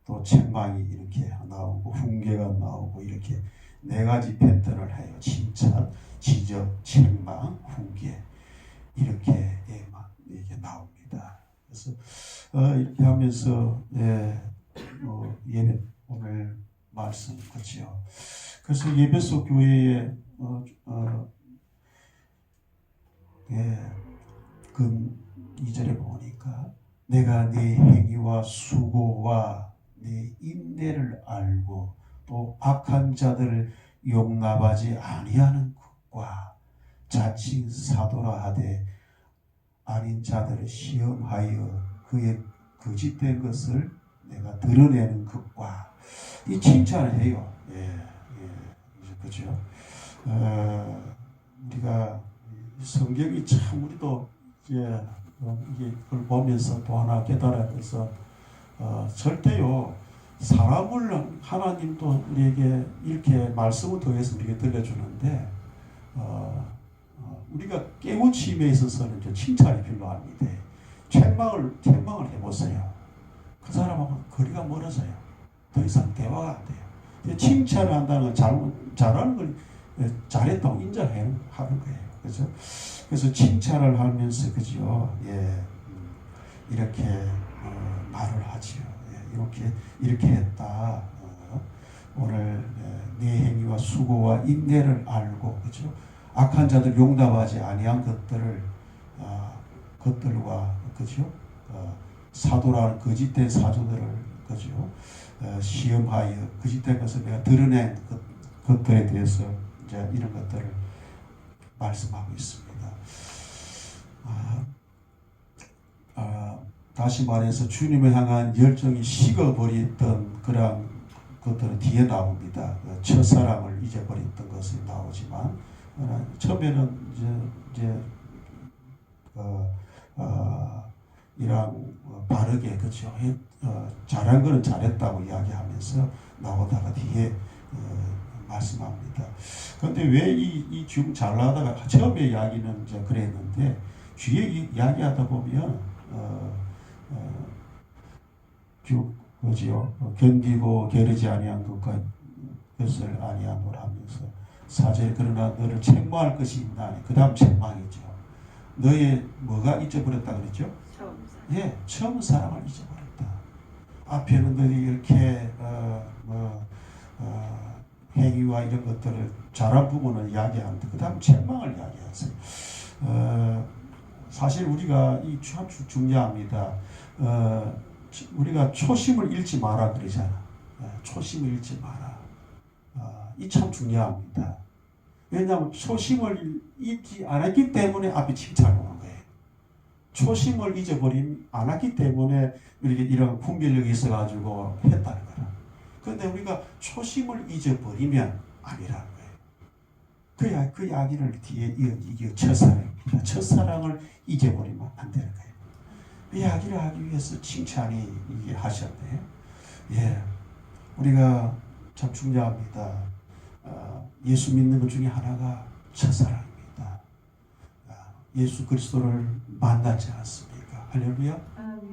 Speaker 5: 또 책망이 이렇게 나오고 훈계가 나오고 이렇게 네 가지 패턴을 해요. 칭찬, 지적, 책망, 훈계 이렇게 이게 나옵니다. 그래서 이렇게 하면서 예배 오늘 말씀 그렇죠. 그래서 예배소 교회에 그 2절에 보니까 내가 네 행위와 수고와 네 인내를 알고 또 악한 자들을 용납하지 아니하는 것과 자칭 사도라 하되 아닌 자들을 시험하여 그의 거짓된 것을 내가 드러내는 것과 이 칭찬을 해요. 그렇죠. 우리가 성경이 참 우리도 이게 그걸 보면서 또 하나 깨달아서 절대요 사람을 하나님도 우리에게 이렇게 말씀을 통해서 우리에게 들려주는데 우리가 깨우침에 있어서는 좀 칭찬이 필요합니다. 책망을 해보세요. 그 사람하고 거리가 멀어져요. 더 이상 대화가 안 돼요. 칭찬을 한다는 건 잘하는 걸 잘했다고 인정하는 거예요. 그렇죠? 그래서 칭찬을 하면서 그죠? 이렇게 말을 하지요. 이렇게 했다. 오늘 네 행위와 수고와 인내를 알고 그죠? 악한 자들 용납하지 아니한 것들과 그죠? 사도라는 거짓된 사도들을 그죠? 시험하여 거짓된 것을 내가 드러낸 것들에 대해서 이제 이런 것들을 말씀하고 있습니다. 다시 말해서 주님을 향한 열정이 식어버렸던 그런 것들은 뒤에 나옵니다. 첫사랑을 잊어버렸던 것이 나오지만 처음에는 이제 이런 바르게 그렇죠. 잘한 거는 잘했다고 이야기하면서 나오다가 뒤에 말씀합니다. 그런데 왜 이 중 잘나다가 처음에 이야기는 이제 그랬는데 뒤에 이야기하다 보면 그지요. 견디고 게으르지 아니한 것을 아니함을 하면서 4절 그러나 너를 책망할 것이 있나니 그 다음 책망이죠. 너의 뭐가 잊어버렸다 그랬죠? 처음 사랑을 잊어버렸다. 앞에는 너희 이렇게 행위와 이런 것들을 잘한 부분을 이야기하는데 그 다음 책망을 이야기하세요. 사실 우리가 이 참 중요합니다. 우리가 초심을 잃지 마라 그러잖아. 초심을 잃지 마라. 이 참 중요합니다. 왜냐하면 초심을 잊지 않았기 때문에 앞에 칭찬을 오는 거예요. 초심을 잊어버리지 않았기 때문에 우리가 이런 분별력이 있어가지고 했다는 거라. 그런데 우리가 초심을 잊어버리면 아니라는 거예요. 그 이야기를 뒤에 이게 첫사랑입니다. 첫사랑을 잊어버리면 안 되는 거예요. 이 이야기를 하기 위해서 칭찬이 이게 하셨네요. 우리가 참 중요합니다. 예수 믿는 것 중에 하나가 첫사랑입니다. 예수 그리스도를 만나지 않았습니까? 할렐루야.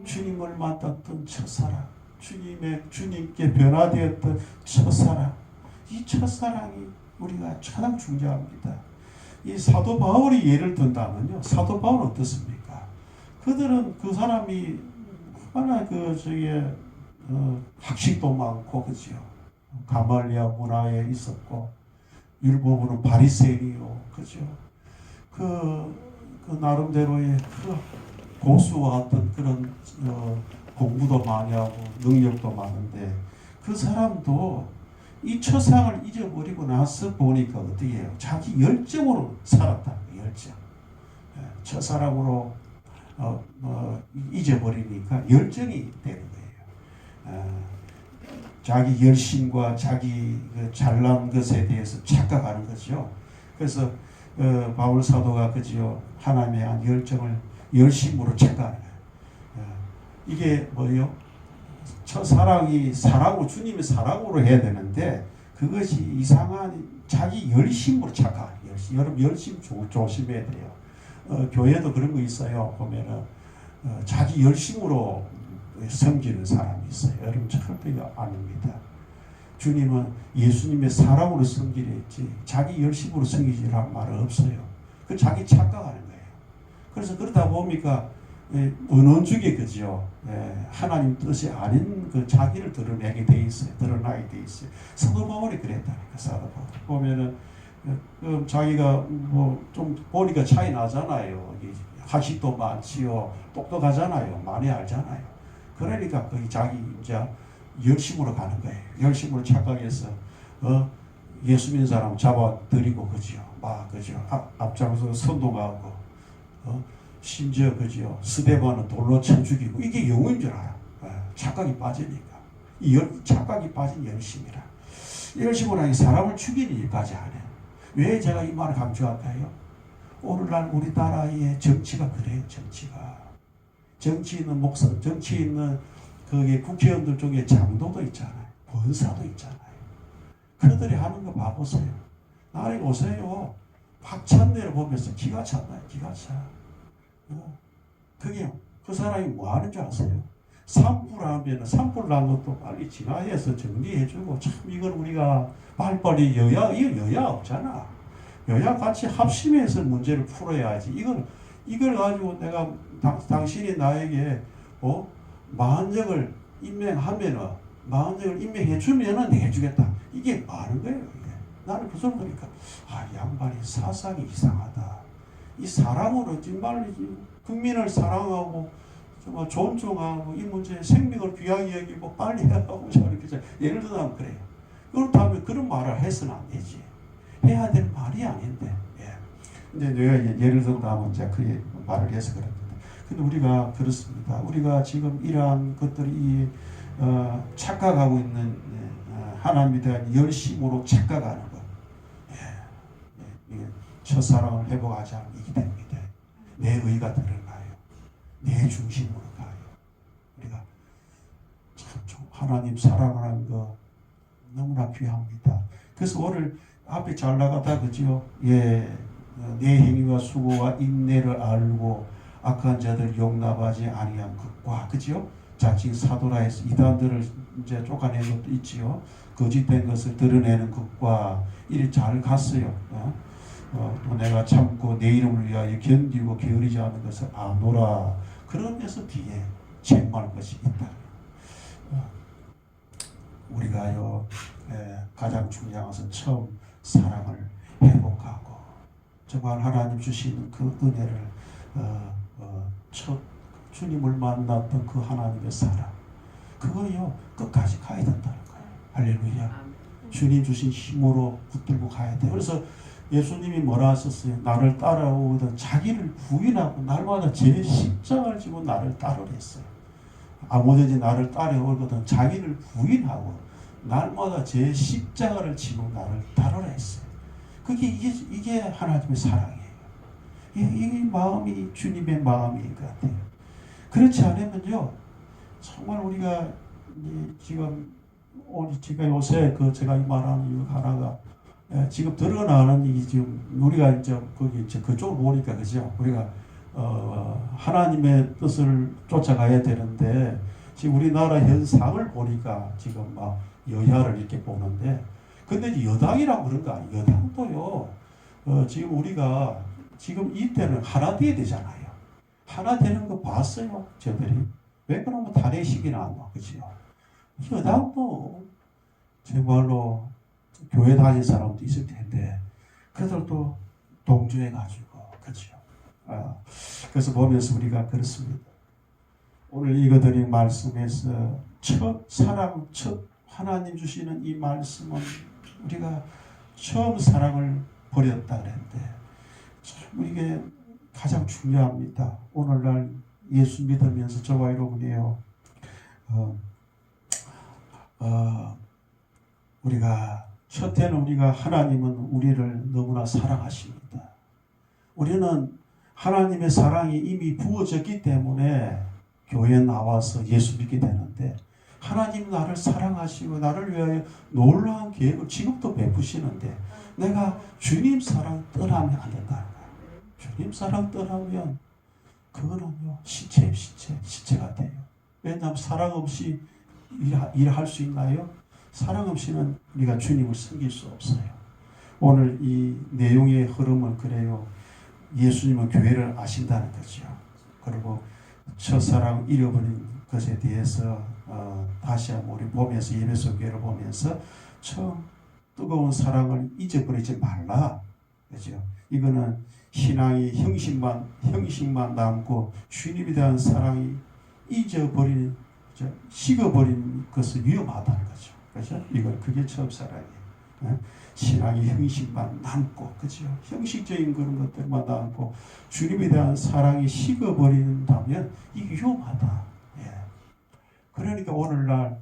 Speaker 5: 주님을 만났던 첫사랑, 주님께 변화되었던 첫사랑, 이 첫사랑이 우리가 가장 중요합니다. 이 사도 바울이 예를 든다면요, 사도 바울은 어떻습니까? 그들은 그 사람이 얼마나 학식도 많고 그죠? 가말리아 문화에 있었고 율법으로는 바리새인이요, 그죠? 그 나름대로의 그 고수와 같은 그런 공부도 많이 하고 능력도 많은데 그 사람도 이 첫사랑을 잊어버리고 나서 보니까 어떻게 해요? 자기 열정으로 살았다. 열정. 첫사랑으로 잊어버리니까 열정이 되는 거예요. 자기 열심과 자기 잘난 것에 대해서 착각하는 거죠. 그래서 바울 사도가 그죠? 하나님의 한 열정을 열심으로 착각하는 거예요. 이게 뭐예요? 첫사랑이 사랑으로 주님의 사랑으로 해야 되는데 그것이 이상한 자기 열심으로 착각하는 열심. 여러분 열심 조심해야 돼요. 교회도 그런 거 있어요. 보면은 자기 열심으로 섬기는 사람이 있어요. 여러분 절대 아닙니다. 주님은 예수님의 사랑으로 섬기려 했지 자기 열심으로 섬기지라는 말은 없어요. 그 자기 착각하는 거예요. 그래서 그러다 보니까 은원주게 그죠. 하나님 뜻이 아닌 그 자기를 드러내게 돼 있어요. 드러나게 돼 있어요. 사도 바울이 그랬다니까. 사도 바울 보면은 자기가 뭐 좀 보니까 차이 나잖아요. 학식도 많지요. 똑똑하잖아요. 많이 알잖아요. 그러니까 거기 자기 이제 열심으로 가는 거예요. 열심으로 착각해서 예수 믿는 사람 잡아들이고 그죠. 막 그죠. 앞장서 선동하고 심지어 그죠. 스데반은 돌로 쳐 죽이고 이게 영웅인 줄 알아요. 착각이 빠지니까. 착각이 빠진 열심이라. 열심으로 하니 사람을 죽이는 일까지 안 해요. 왜 제가 이 말을 강조할까요? 오늘날 우리나라의 정치가 그래요. 정치 있는 목사, 정치 있는 그게 국회의원들 중에 장도도 있잖아요. 권사도 있잖아요. 그들이 하는 거 봐보세요. 나를 오세요. 박찬대를 보면서 기가 찼나요? 기가 차. 그게 그 사람이 뭐 하는 줄 아세요? 산불하면 산불 난 것도 빨리 진화해서 정리해주고 참 이걸 우리가 빨리빨리 여야 없잖아. 여야 같이 합심해서 문제를 풀어야지. 이걸 가지고 내가 당신이 나에게 마흔역을 임명해주면은 해주겠다. 이게 많은 거예요. 이게. 나는 그 소리 보니까 양반이 사상이 이상하다. 이 사랑으로 정말 국민을 사랑하고 정말 존중하고 이 문제에 생명을 귀하게 여기고 빨리 하고 저렇게 예를 들면 그래요. 그렇다면 그런 말을 해서는 안 되지. 해야 될 말이 아닌데. 근데 내가 예를 들면 이제 그 말을 해서 그랬는데. 근데 우리가 그렇습니다. 우리가 지금 이러한 것들이 착각하고 있는 하나님에 대한 열심으로 착각하는 것. 첫사랑을 회복하지 않으면 이게 됩니다. 내 의가 드러나요. 내 중심으로 가요. 우리가 참 하나님 사랑하는 거 너무나 귀합니다. 그래서 오늘 앞에 잘 나가다 그죠? 내 행위와 수고와 인내를 알고 악한 자들 용납하지 아니한 것과 그죠? 자칭 사도라해서 이단들을 이제 쫓아내는 것도 있지요. 거짓된 것을 드러내는 것과 이리 잘 갔어요. 또 내가 참고 내 이름을 위하여 견디고 게으르지 않은 것을 아노라. 그런 데서 뒤에 책망할 것이 있다. 우리가요 가장 중요한 것은 처음 사랑을 회복하고 정말 하나님 주시는 그 은혜를 첫 주님을 만났던 그 하나님의 사랑 그거요 끝까지 가야 된다는 거예요. 할렐루야. 주님 주신 힘으로 붙들고 가야 돼요. 그래서 예수님이 뭐라 하셨어요? 나를 따라오거든 자기를 부인하고 날마다 제 십자가를 지고 나를 따르랬어요. 아무든지 나를 따라오거든 자기를 부인하고 날마다 제 십자가를 지고 나를 따르라 했어요. 이게 하나님의 사랑이에요. 이 마음이 주님의 마음인 것 같아요. 그렇지 않으면요 정말 우리가 지금 제가 요새 제가 이 말하는 이유 하나가 지금 드러나는 이 지금 우리가 이제 거기 이제 그쪽을 보니까 그죠? 우리가 하나님의 뜻을 쫓아가야 되는데 지금 우리나라 현상을 보니까 지금 막 여야를 이렇게 보는데 근데 여당이라고 그런 거 아니에요. 여당도요 지금 우리가 지금 이때는 하나 돼야 되잖아요. 하나 되는 거 봤어요, 저들이. 왜 그러면 탄핵식이나 안 와, 그죠? 여당도 정말로 교회 다닌 사람도 있을 텐데 그들도 동조해가지고 그렇죠. 그래서 보면서 우리가 그렇습니다. 오늘 읽어드린 말씀에서 첫 하나님 주시는 이 말씀은 우리가 처음 사랑을 버렸다 그랬는데 참 이게 가장 중요합니다. 오늘날 예수 믿으면서 저와 여러분이요 우리가 첫째는 우리가 하나님은 우리를 너무나 사랑하십니다. 우리는 하나님의 사랑이 이미 부어졌기 때문에 교회에 나와서 예수 믿게 되는데 하나님 나를 사랑하시고 나를 위하여 놀라운 계획을 지금도 베푸시는데 내가 주님 사랑 떠나면 안 된다는 거예요. 주님 사랑 떠나면 그거는요 시체가 돼요. 왜냐하면 사랑 없이 일할 수 있나요? 사랑 없이는 우리가 주님을 섬길 수 없어요. 오늘 이 내용의 흐름은 그래요. 예수님은 교회를 아신다는 거죠. 그리고 첫사랑 잃어버린 것에 대해서 다시 한번 우리 보면서 예배소 교회를 보면서 처음 뜨거운 사랑을 잊어버리지 말라. 그죠? 이거는 신앙이 형식만 남고 주님에 대한 사랑이 잊어버린, 식어버린 것은 위험하다는 거죠. 그죠? 그게 처음 사랑이에요. 신앙이 형식만 남고, 그죠? 형식적인 그런 것들만 남고, 주님에 대한 사랑이 식어버린다면 이게 위험하다. 예. 그러니까 오늘날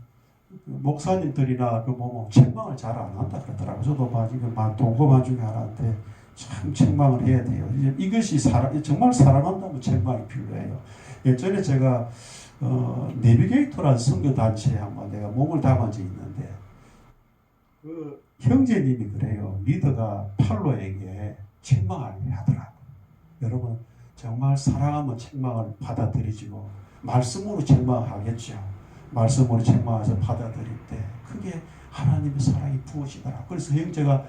Speaker 5: 목사님들이나 책망을 잘 안 한다 그러더라고요. 저도 지금 동거만 중에 하나인데 참 책망을 해야 돼요. 이것이 정말 사랑한다면 책망이 필요해요. 예전에 제가 내비게이터라는 선교단체에 한번 내가 몸을 담은 적이 있는데 그 형제님이 그래요. 리더가 팔로에게 책망을 하더라고요. 여러분 정말 사랑하면 책망을 받아들이지고 말씀으로 책망하겠죠. 말씀으로 책망해서 받아들일 때 그게 하나님의 사랑이 부어지더라. 그래서 형제가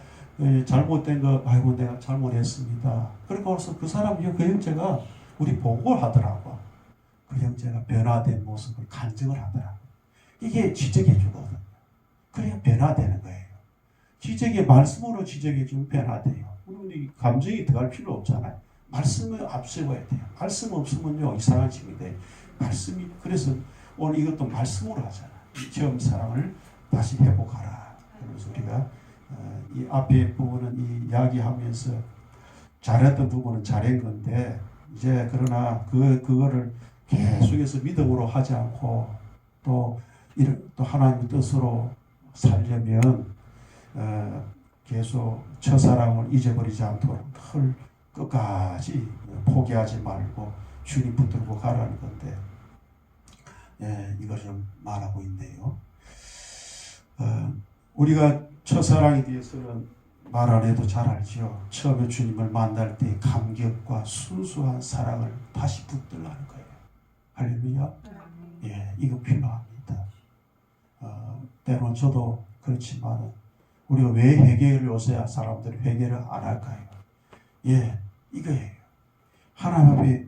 Speaker 5: 잘못된 거 아이고 내가 잘못했습니다. 그러고 나서 그 형제가 우리 보고를 하더라고. 그 형제가 변화된 모습을 간증을 하더라고. 이게 지적해 주거든요. 그래야 변화되는 거예요. 말씀으로 지적해 주면 변화돼요. 우리 감정이 들어갈 필요 없잖아요. 말씀을 앞세워야 돼요. 말씀 없으면요 이상한 짓이 돼요. 그래서 오늘 이것도 말씀으로 하잖아요. 처음 사랑을 다시 회복하라. 그래서 우리가 이 앞에 부분은 이 이야기하면서 잘했던 부분은 잘한 건데 이제 그러나 그거를 계속해서 믿음으로 하지 않고 또 하나님의 뜻으로 살려면 계속 첫사랑을 잊어버리지 않도록 늘 끝까지 포기하지 말고 주님 붙들고 가라는 건데 이걸 좀 말하고 있네요. 우리가 첫사랑에 대해서는 말 안 해도 잘 알죠. 처음에 주님을 만날 때 감격과 순수한 사랑을 다시 붙들라는 거예요. 할렐루야. 이거 필요합니다. 때로는 저도 그렇지만 우리가 왜 회개를 요새 사람들이 회개를 안 할까요? 이거예요. 하나님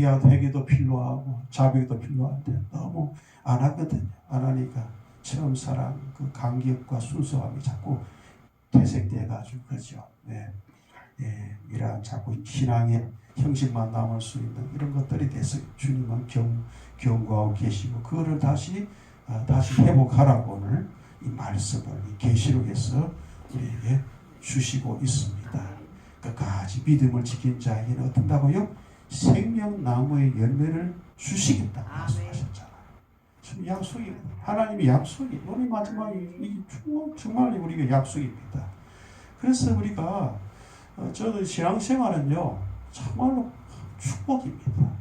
Speaker 5: 앞에 회개도 필요하고 자비도 필요한데 너무 안 하거든요. 안 하니까 처음 사랑 그 감격과 순수함이 자꾸 퇴색돼가지고 그렇죠. 이러한 자꾸 신앙의 형식만 남을 수 있는 이런 것들이 돼서 주님은 경고하고 계시고 그거를 다시 회복하라고 오늘 이 말씀을 이 계시록에서 우리에게 주시고 있습니다. 끝까지 믿음을 지킨 자에게는 어떤다고요? 생명나무의 열매를 주시겠다고 말씀하셨잖아요. 지금 약속입니다. 하나님의 약속이 우리 마지막에 정말 우리가 약속입니다. 그래서 우리가 저는 신앙생활은요 정말로 축복입니다.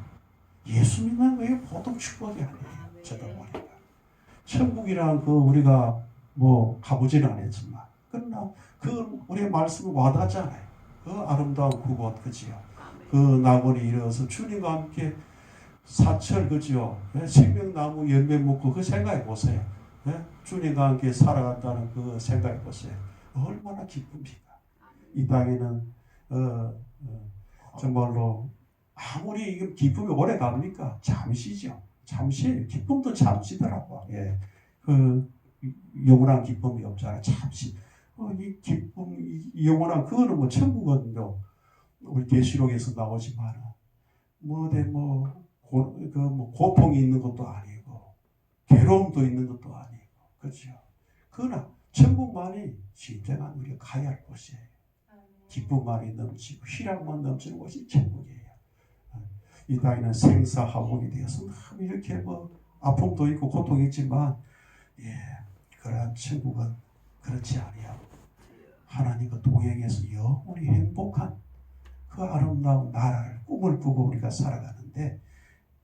Speaker 5: 예수 믿는 거에 보통 축복이 아니에요. 저도 보니까 천국이란 우리가 가보지는 않았지만 그러나 우리의 말씀은 와닿잖아요. 아름다운 그곳 그지요. 나무를 이어서 주님과 함께 사철 그지요. 생명나무 열매 먹고 그 생각해 보세요. 주님과 함께 살아간다는 그 생각해 보세요. 얼마나 기쁩니까? 이 땅에는 정말로 아무리 이게 기쁨이 오래 갑니까? 잠시죠. 잠시예요. 기쁨도 잠시더라고. 영원한 기쁨이 없잖아요. 잠시. 이 기쁨, 이 영원한 그거는 천국은요. 우리 계시록에서 나오지만 고통이 있는 것도 아니고 괴로움도 있는 것도 아니고 그렇죠. 그러나 천국만이 진정한 우리가 가야 할 곳이에요. 기쁨만이 넘치고 희락만 넘치는 곳이 천국이에요. 이 땅에는 생사하복이 되어서 이렇게 아픔도 있고 고통이 있지만 그러한 천국은 그렇지 아니하고 하나님과 동행해서 영원히 행복한 그 아름다운 나라를 꿈을 꾸고 우리가 살아가는데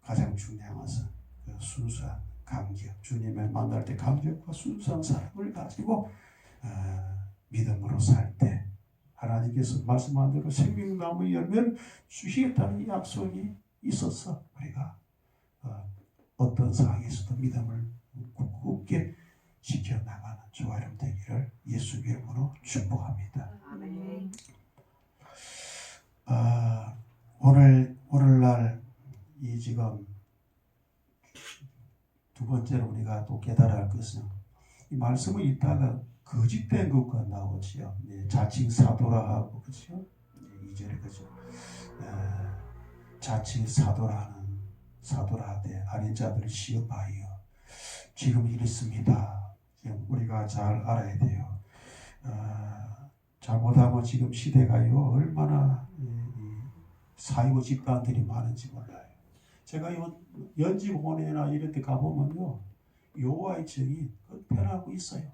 Speaker 5: 가장 중요한 것은 그 순수한 감격, 주님을 만날 때 감격과 순수한 사랑을 가지고 믿음으로 살 때 하나님께서 말씀한 대로 생명나무의 열매를 주시겠다는 약속이 있어서 우리가 어떤 상황에서도 믿음을 굳게 지켜나가는 저와 여러분 되기를 예수 이름으로 축복합니다.
Speaker 2: 아멘.
Speaker 5: 오늘날 이 지금 두 번째로 우리가 또 깨달아야 할 것은 이 말씀을 읽다가 거짓된 것과 나오지요. 자칭 사도라 하고 그렇죠. 2절에 그죠. 자칭 사도라 하되 아닌 자들을 시험하여 지금 이렇습니다. 지금 우리가 잘 알아야 돼요. 잘못하면 지금 시대가요 얼마나 사이버 집단들이 많은지 몰라요. 제가 연지공원이나 이런 데 가보면요 여호와의 증인 편하고 있어요.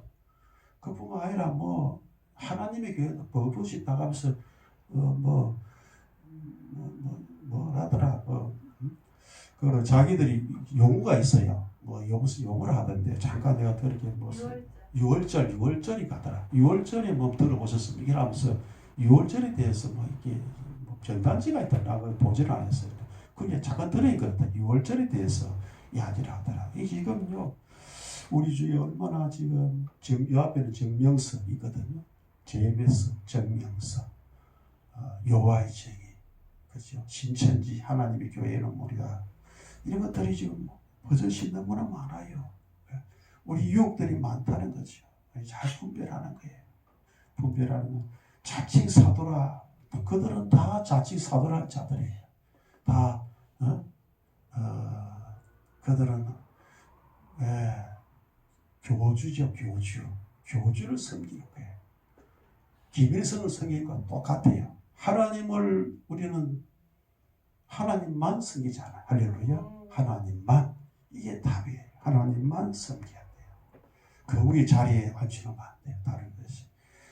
Speaker 5: 그뿐만 아니라 뭐 하나님의 교회도 버젓이 나가면서 뭐라더라 그 자기들이 용어가 있어요. 뭐 무슨 용어를 하던데 잠깐 내가 들었게 무슨 6월절이 가더라. 6월절에 뭐 들어보셨습니까? 이게 하면서 6월절에 대해서 뭐 이게 뭐 전단지가 있다라고 보지를 않았어요. 그게 잠깐 들으니까 6월절에 대해서 이야기를 하더라. 이게 지금요 우리 주에 얼마나 지금 요 앞에는 정명석이 있거든요. 제메석, 정명석, 여호와의 증인, 그렇죠. 신천지 하나님의 교회는 우리가 이런 것들이 지금 버젓이 너무나 많아요. 우리 유혹들이 많다는 거죠. 잘 분별하는 거예요. 분별하는 건 자칭 사도라. 그들은 다 자칭 사도라는 자들이에요. 다 그들은 교주죠. 교주를 섬기는 거예요. 김일성을 섬기는 건 똑같아요. 하나님을 우리는 하나님만 섬기잖아요. 할렐루야. 하나님만. 이게 답이에요. 하나님만 섬겨야 돼요. 그 우리 자리에 앉히면 안 돼요. 다른 것이.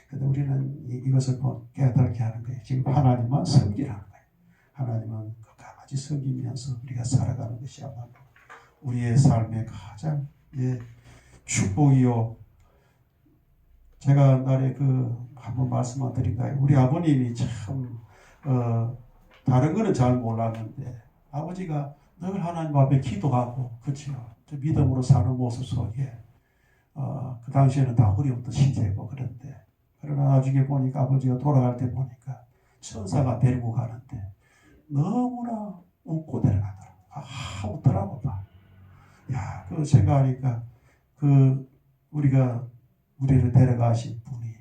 Speaker 5: 근데 우리는 이것을 깨닫게 하는 거예요. 지금 하나님만 섬기라는 거예요. 하나님은 끝까지 섬기면서 우리가 살아가는 것이야말로 우리의 삶의 가장 축복이요. 제가 날에 한번 말씀을 드린가요? 우리 아버님이 참 다른 거는 잘 몰랐는데 아버지가 늘 하나님 앞에 기도하고 그렇죠. 믿음으로 사는 모습 속에 그 당시에는 다 어려웠던 시대고 그런데 그러나 나중에 보니까 아버지가 돌아갈 때 보니까 천사가 데리고 가는데 너무나 웃고 데려가더라. 웃더라고 봐. 야, 그 생각하니까 우리를 데려가신 분이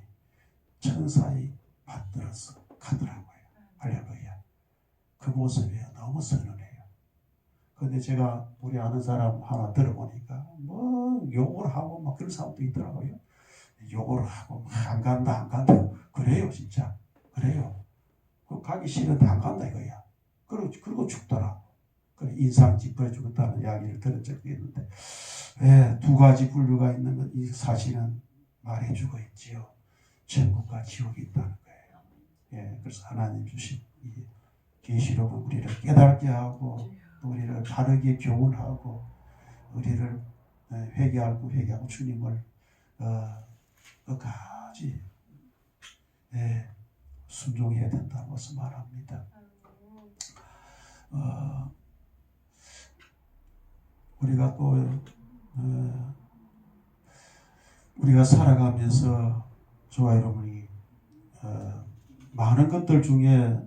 Speaker 5: 천사의 받들어서 가더라고요. 할렐루야. 그 모습이 너무 선언해요. 근데 제가 우리 아는 사람 하나 들어보니까 뭐 욕을 하고 막 그런 사람도 있더라고요. 욕을 하고 안 간다. 그래요, 진짜. 그래요. 가기 싫은데 안 간다 이거야. 그리고 죽더라. 그래 인상 찌푸려 죽었다는 이야기를 들은 적이 있는데 두 가지 분류가 있는 건 이 사실은 말해주고 있지요. 천국과 지옥이 있다는 거예요. 그래서 하나님 주신 이 계시록은 우리를 깨닫게 하고 우리를 바르게 교훈하고 우리를 회개하고 주님을 끝까지 순종해야 된다고 말합니다. 우리가 또 우리가 살아가면서 저와 여러분이 많은 것들 중에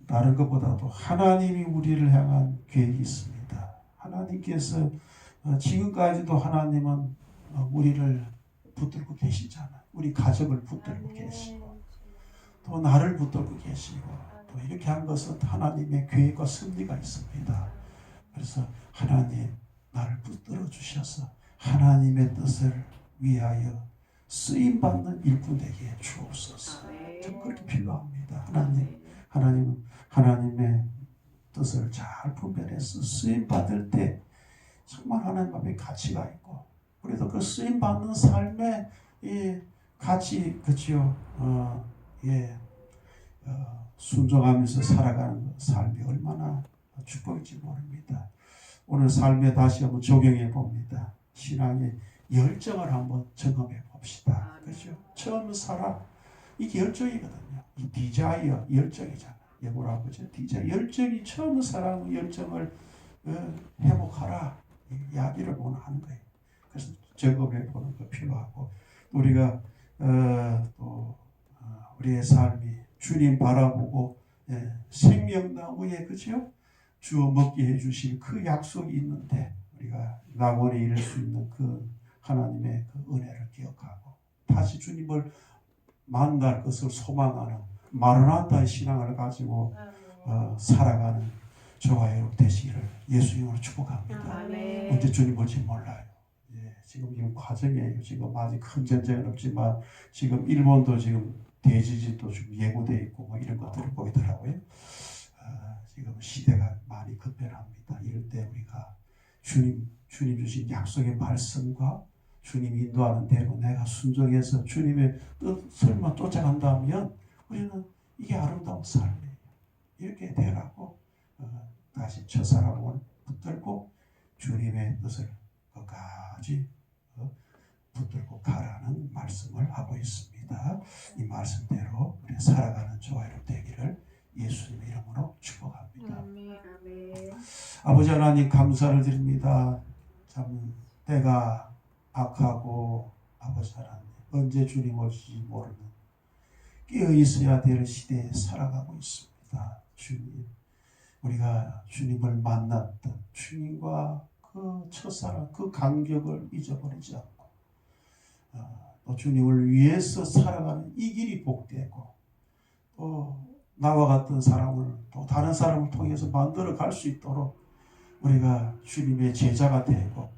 Speaker 5: 다른 것보다도 하나님이 우리를 향한 계획이 있습니다. 하나님께서 지금까지도 하나님은 우리를 붙들고 계시잖아요. 우리 가정을 붙들고 계시고 또 나를 붙들고 계시고 또 이렇게 한 것은 하나님의 계획과 섭리가 있습니다. 그래서 하나님 나를 붙들어 주셔서 하나님의 뜻을 위하여 쓰임받는 일꾼 되게 해 주옵소서. 참 그렇게 필요합니다. 하나님의 뜻을 잘 분별해서 쓰임받을 때 정말 하나님 앞에 가치가 있고 그래서 그 쓰임받는 삶의 이 가치 그치요 순종하면서 살아가는 삶이 얼마나 축복일지 모릅니다. 오늘 삶에 다시 한번 적용해 봅니다. 신앙의 열정을 한번 점검해 봅시다. 그렇죠? 처음 살아 이게 열정이거든요. 이 디자이어 열정이잖아. 영어로 그죠? 디자이어 열정이 처음 사랑의 열정을 회복하라. 이야기를 오늘 하는 거예요. 그래서 점검해 보는 거 필요하고 우리가 또 우리의 삶이 주님 바라보고 생명나무에 그죠? 주어 먹게 해주실 그 약속이 있는데 우리가 낙원에 이를 수 있는 그 하나님의 그 은혜를 기억하고 다시 주님을 만날 것을 소망하는 마르나타의 신앙을 가지고 살아가는 저와 여러분 되시기를 예수 이름으로 축복합니다.
Speaker 3: 아멘.
Speaker 5: 언제 주님 볼지 몰라요. 지금 과정이에요. 지금 아직 큰 전쟁은 없지만 지금 일본도 지금 대지진도 좀 예고돼 있고 뭐 이런 것들을 보이더라고요. 지금 시대가 많이 급변합니다. 이럴 때 우리가 주님 주신 약속의 말씀과 주님 인도하는 대로 내가 순종해서 주님의 뜻을만 쫓아간다면 우리는 이게 아름다운 삶이에요. 이렇게 되라고 다시 첫사랑을 붙들고 주님의 뜻을 끝까지 붙들고 가라는 말씀을 하고 있습니다. 이 말씀대로 우리 살아가는 저와 여러분 되기를 예수님의 이름으로 축복합니다.
Speaker 3: 아멘.
Speaker 5: 아버지 하나님 감사를 드립니다. 참 때가 악하고 아버지 하나님 언제 주님 올지 모르는 깨어 있어야 될 시대에 살아가고 있습니다. 주님 우리가 주님을 만났던 주님과 그 첫사랑 그 간격을 잊어버리지 않고 또 주님을 위해서 살아가는 이 길이 복되고 또 나와 같은 사람을 또 다른 사람을 통해서 만들어 갈 수 있도록 우리가 주님의 제자가 되고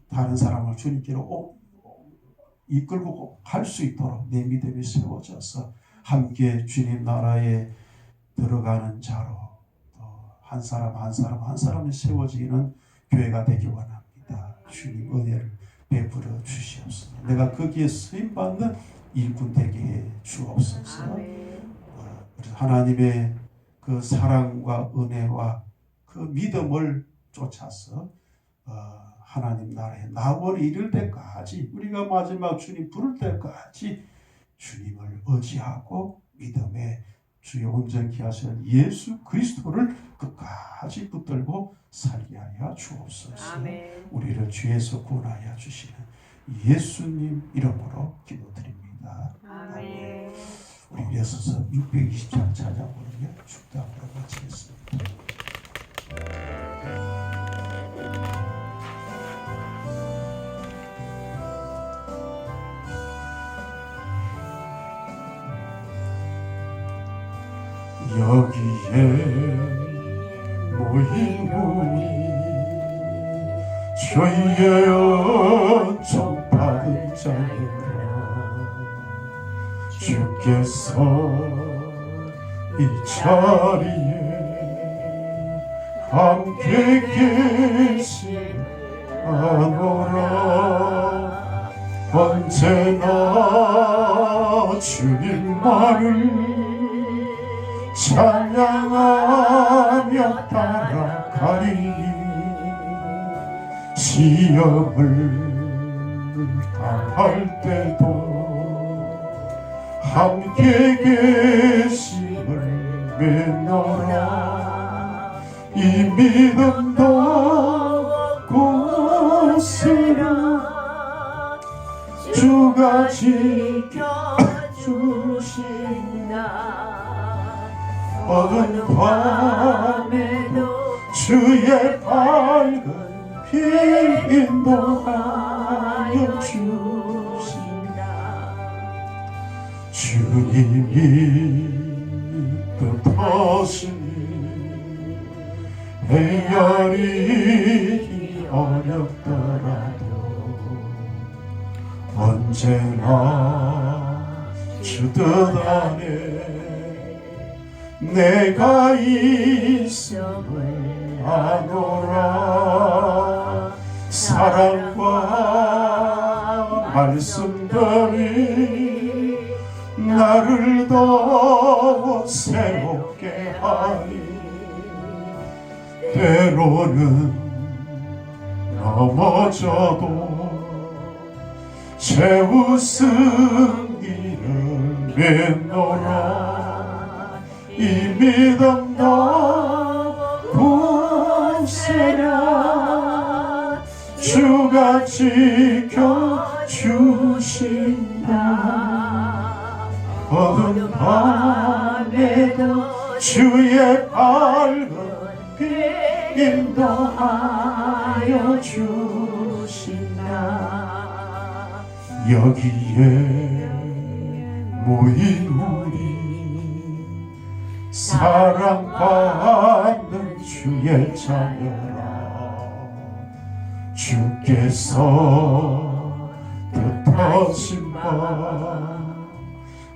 Speaker 5: 다른 사람을 주님께로 이끌고 갈 수 있도록 내 믿음이 세워져서 함께 주님 나라에 들어가는 자로 한 사람 한 사람이 세워지는 교회가 되기 원합니다. 주님 은혜를 베풀어 주시옵소서. 내가 거기에 쓰임받는 일꾼 되게 해 주옵소서. 그래서 하나님의 그 사랑과 은혜와 그 믿음을 쫓아서 하나님 나라에 낙원에 이를 때까지 우리가 마지막 주님 부를 때까지 주님을 의지하고 믿음에 주의 온전케 하신 예수 그리스도를 끝까지 붙들고 살게 하여 주옵소서.
Speaker 2: 아멘.
Speaker 5: 우리를 죄에서 구원하여 주시는 예수님 이름으로 기도드립니다.
Speaker 3: 아멘.
Speaker 5: 우리 일어서서 620장 찬양 부르며 축도함으로 마치겠습니다. 여기에 모인 우리 주의 은총 받은 자들아 주께서 이 자리에 함께 계시노라 언제나 주님만을 찬양하며 따라가리니 시험을 당할 때도 함께 계심을 믿노라 이 믿음도 굳세라 주가 지켜주신다 어두운 밤에도 주의 밝은 빛 인도하여 주신다 주님이 뜻하시니 헤아리기 어렵더라도 언제나 주 뜻 안에 내가 있음을 아노라 사랑과 말씀들이 나를 더 새롭게 하니 때로는
Speaker 1: 넘어져도 제 웃음 길을 맺노라. 이 믿음 너 굳세라. 주가 지켜주신다. 어두운 밤에도 주의 밝은 빛 인도하여 주신다. 여기에 모인 우리 사랑받는 주의 자녀라. 주께서 뜻하신 바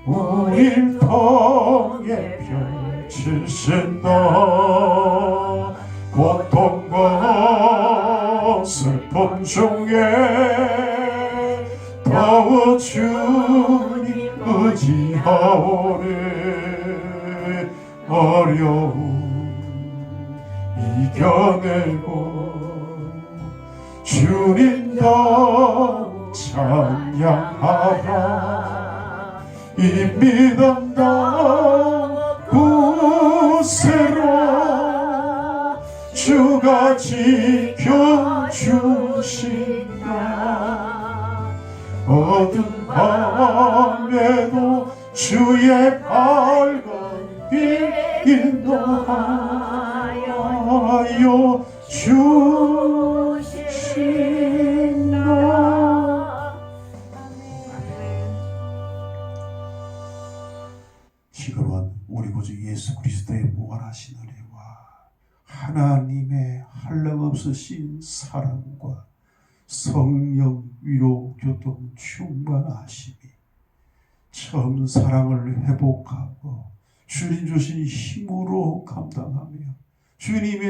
Speaker 1: 우릴 통해 펼치신다. 고통과 슬픔 중에 더욱 주님 의지하오래. 어려움 이겨내고 주님 더욱 찬양하라. 이 믿음 더 굳세라. 주가 지켜주신다. 어두운 밤에도 주의 밝은 빛 인도하여 주신다.
Speaker 5: 지금은 우리 구주 예수 그리스도의 무한하신 은혜와 하나님의 한량없으신 사랑과 성령 위로 교통 충만하심이 처음 사랑을 회복하고 주님 주신 힘으로 감당하며 주님의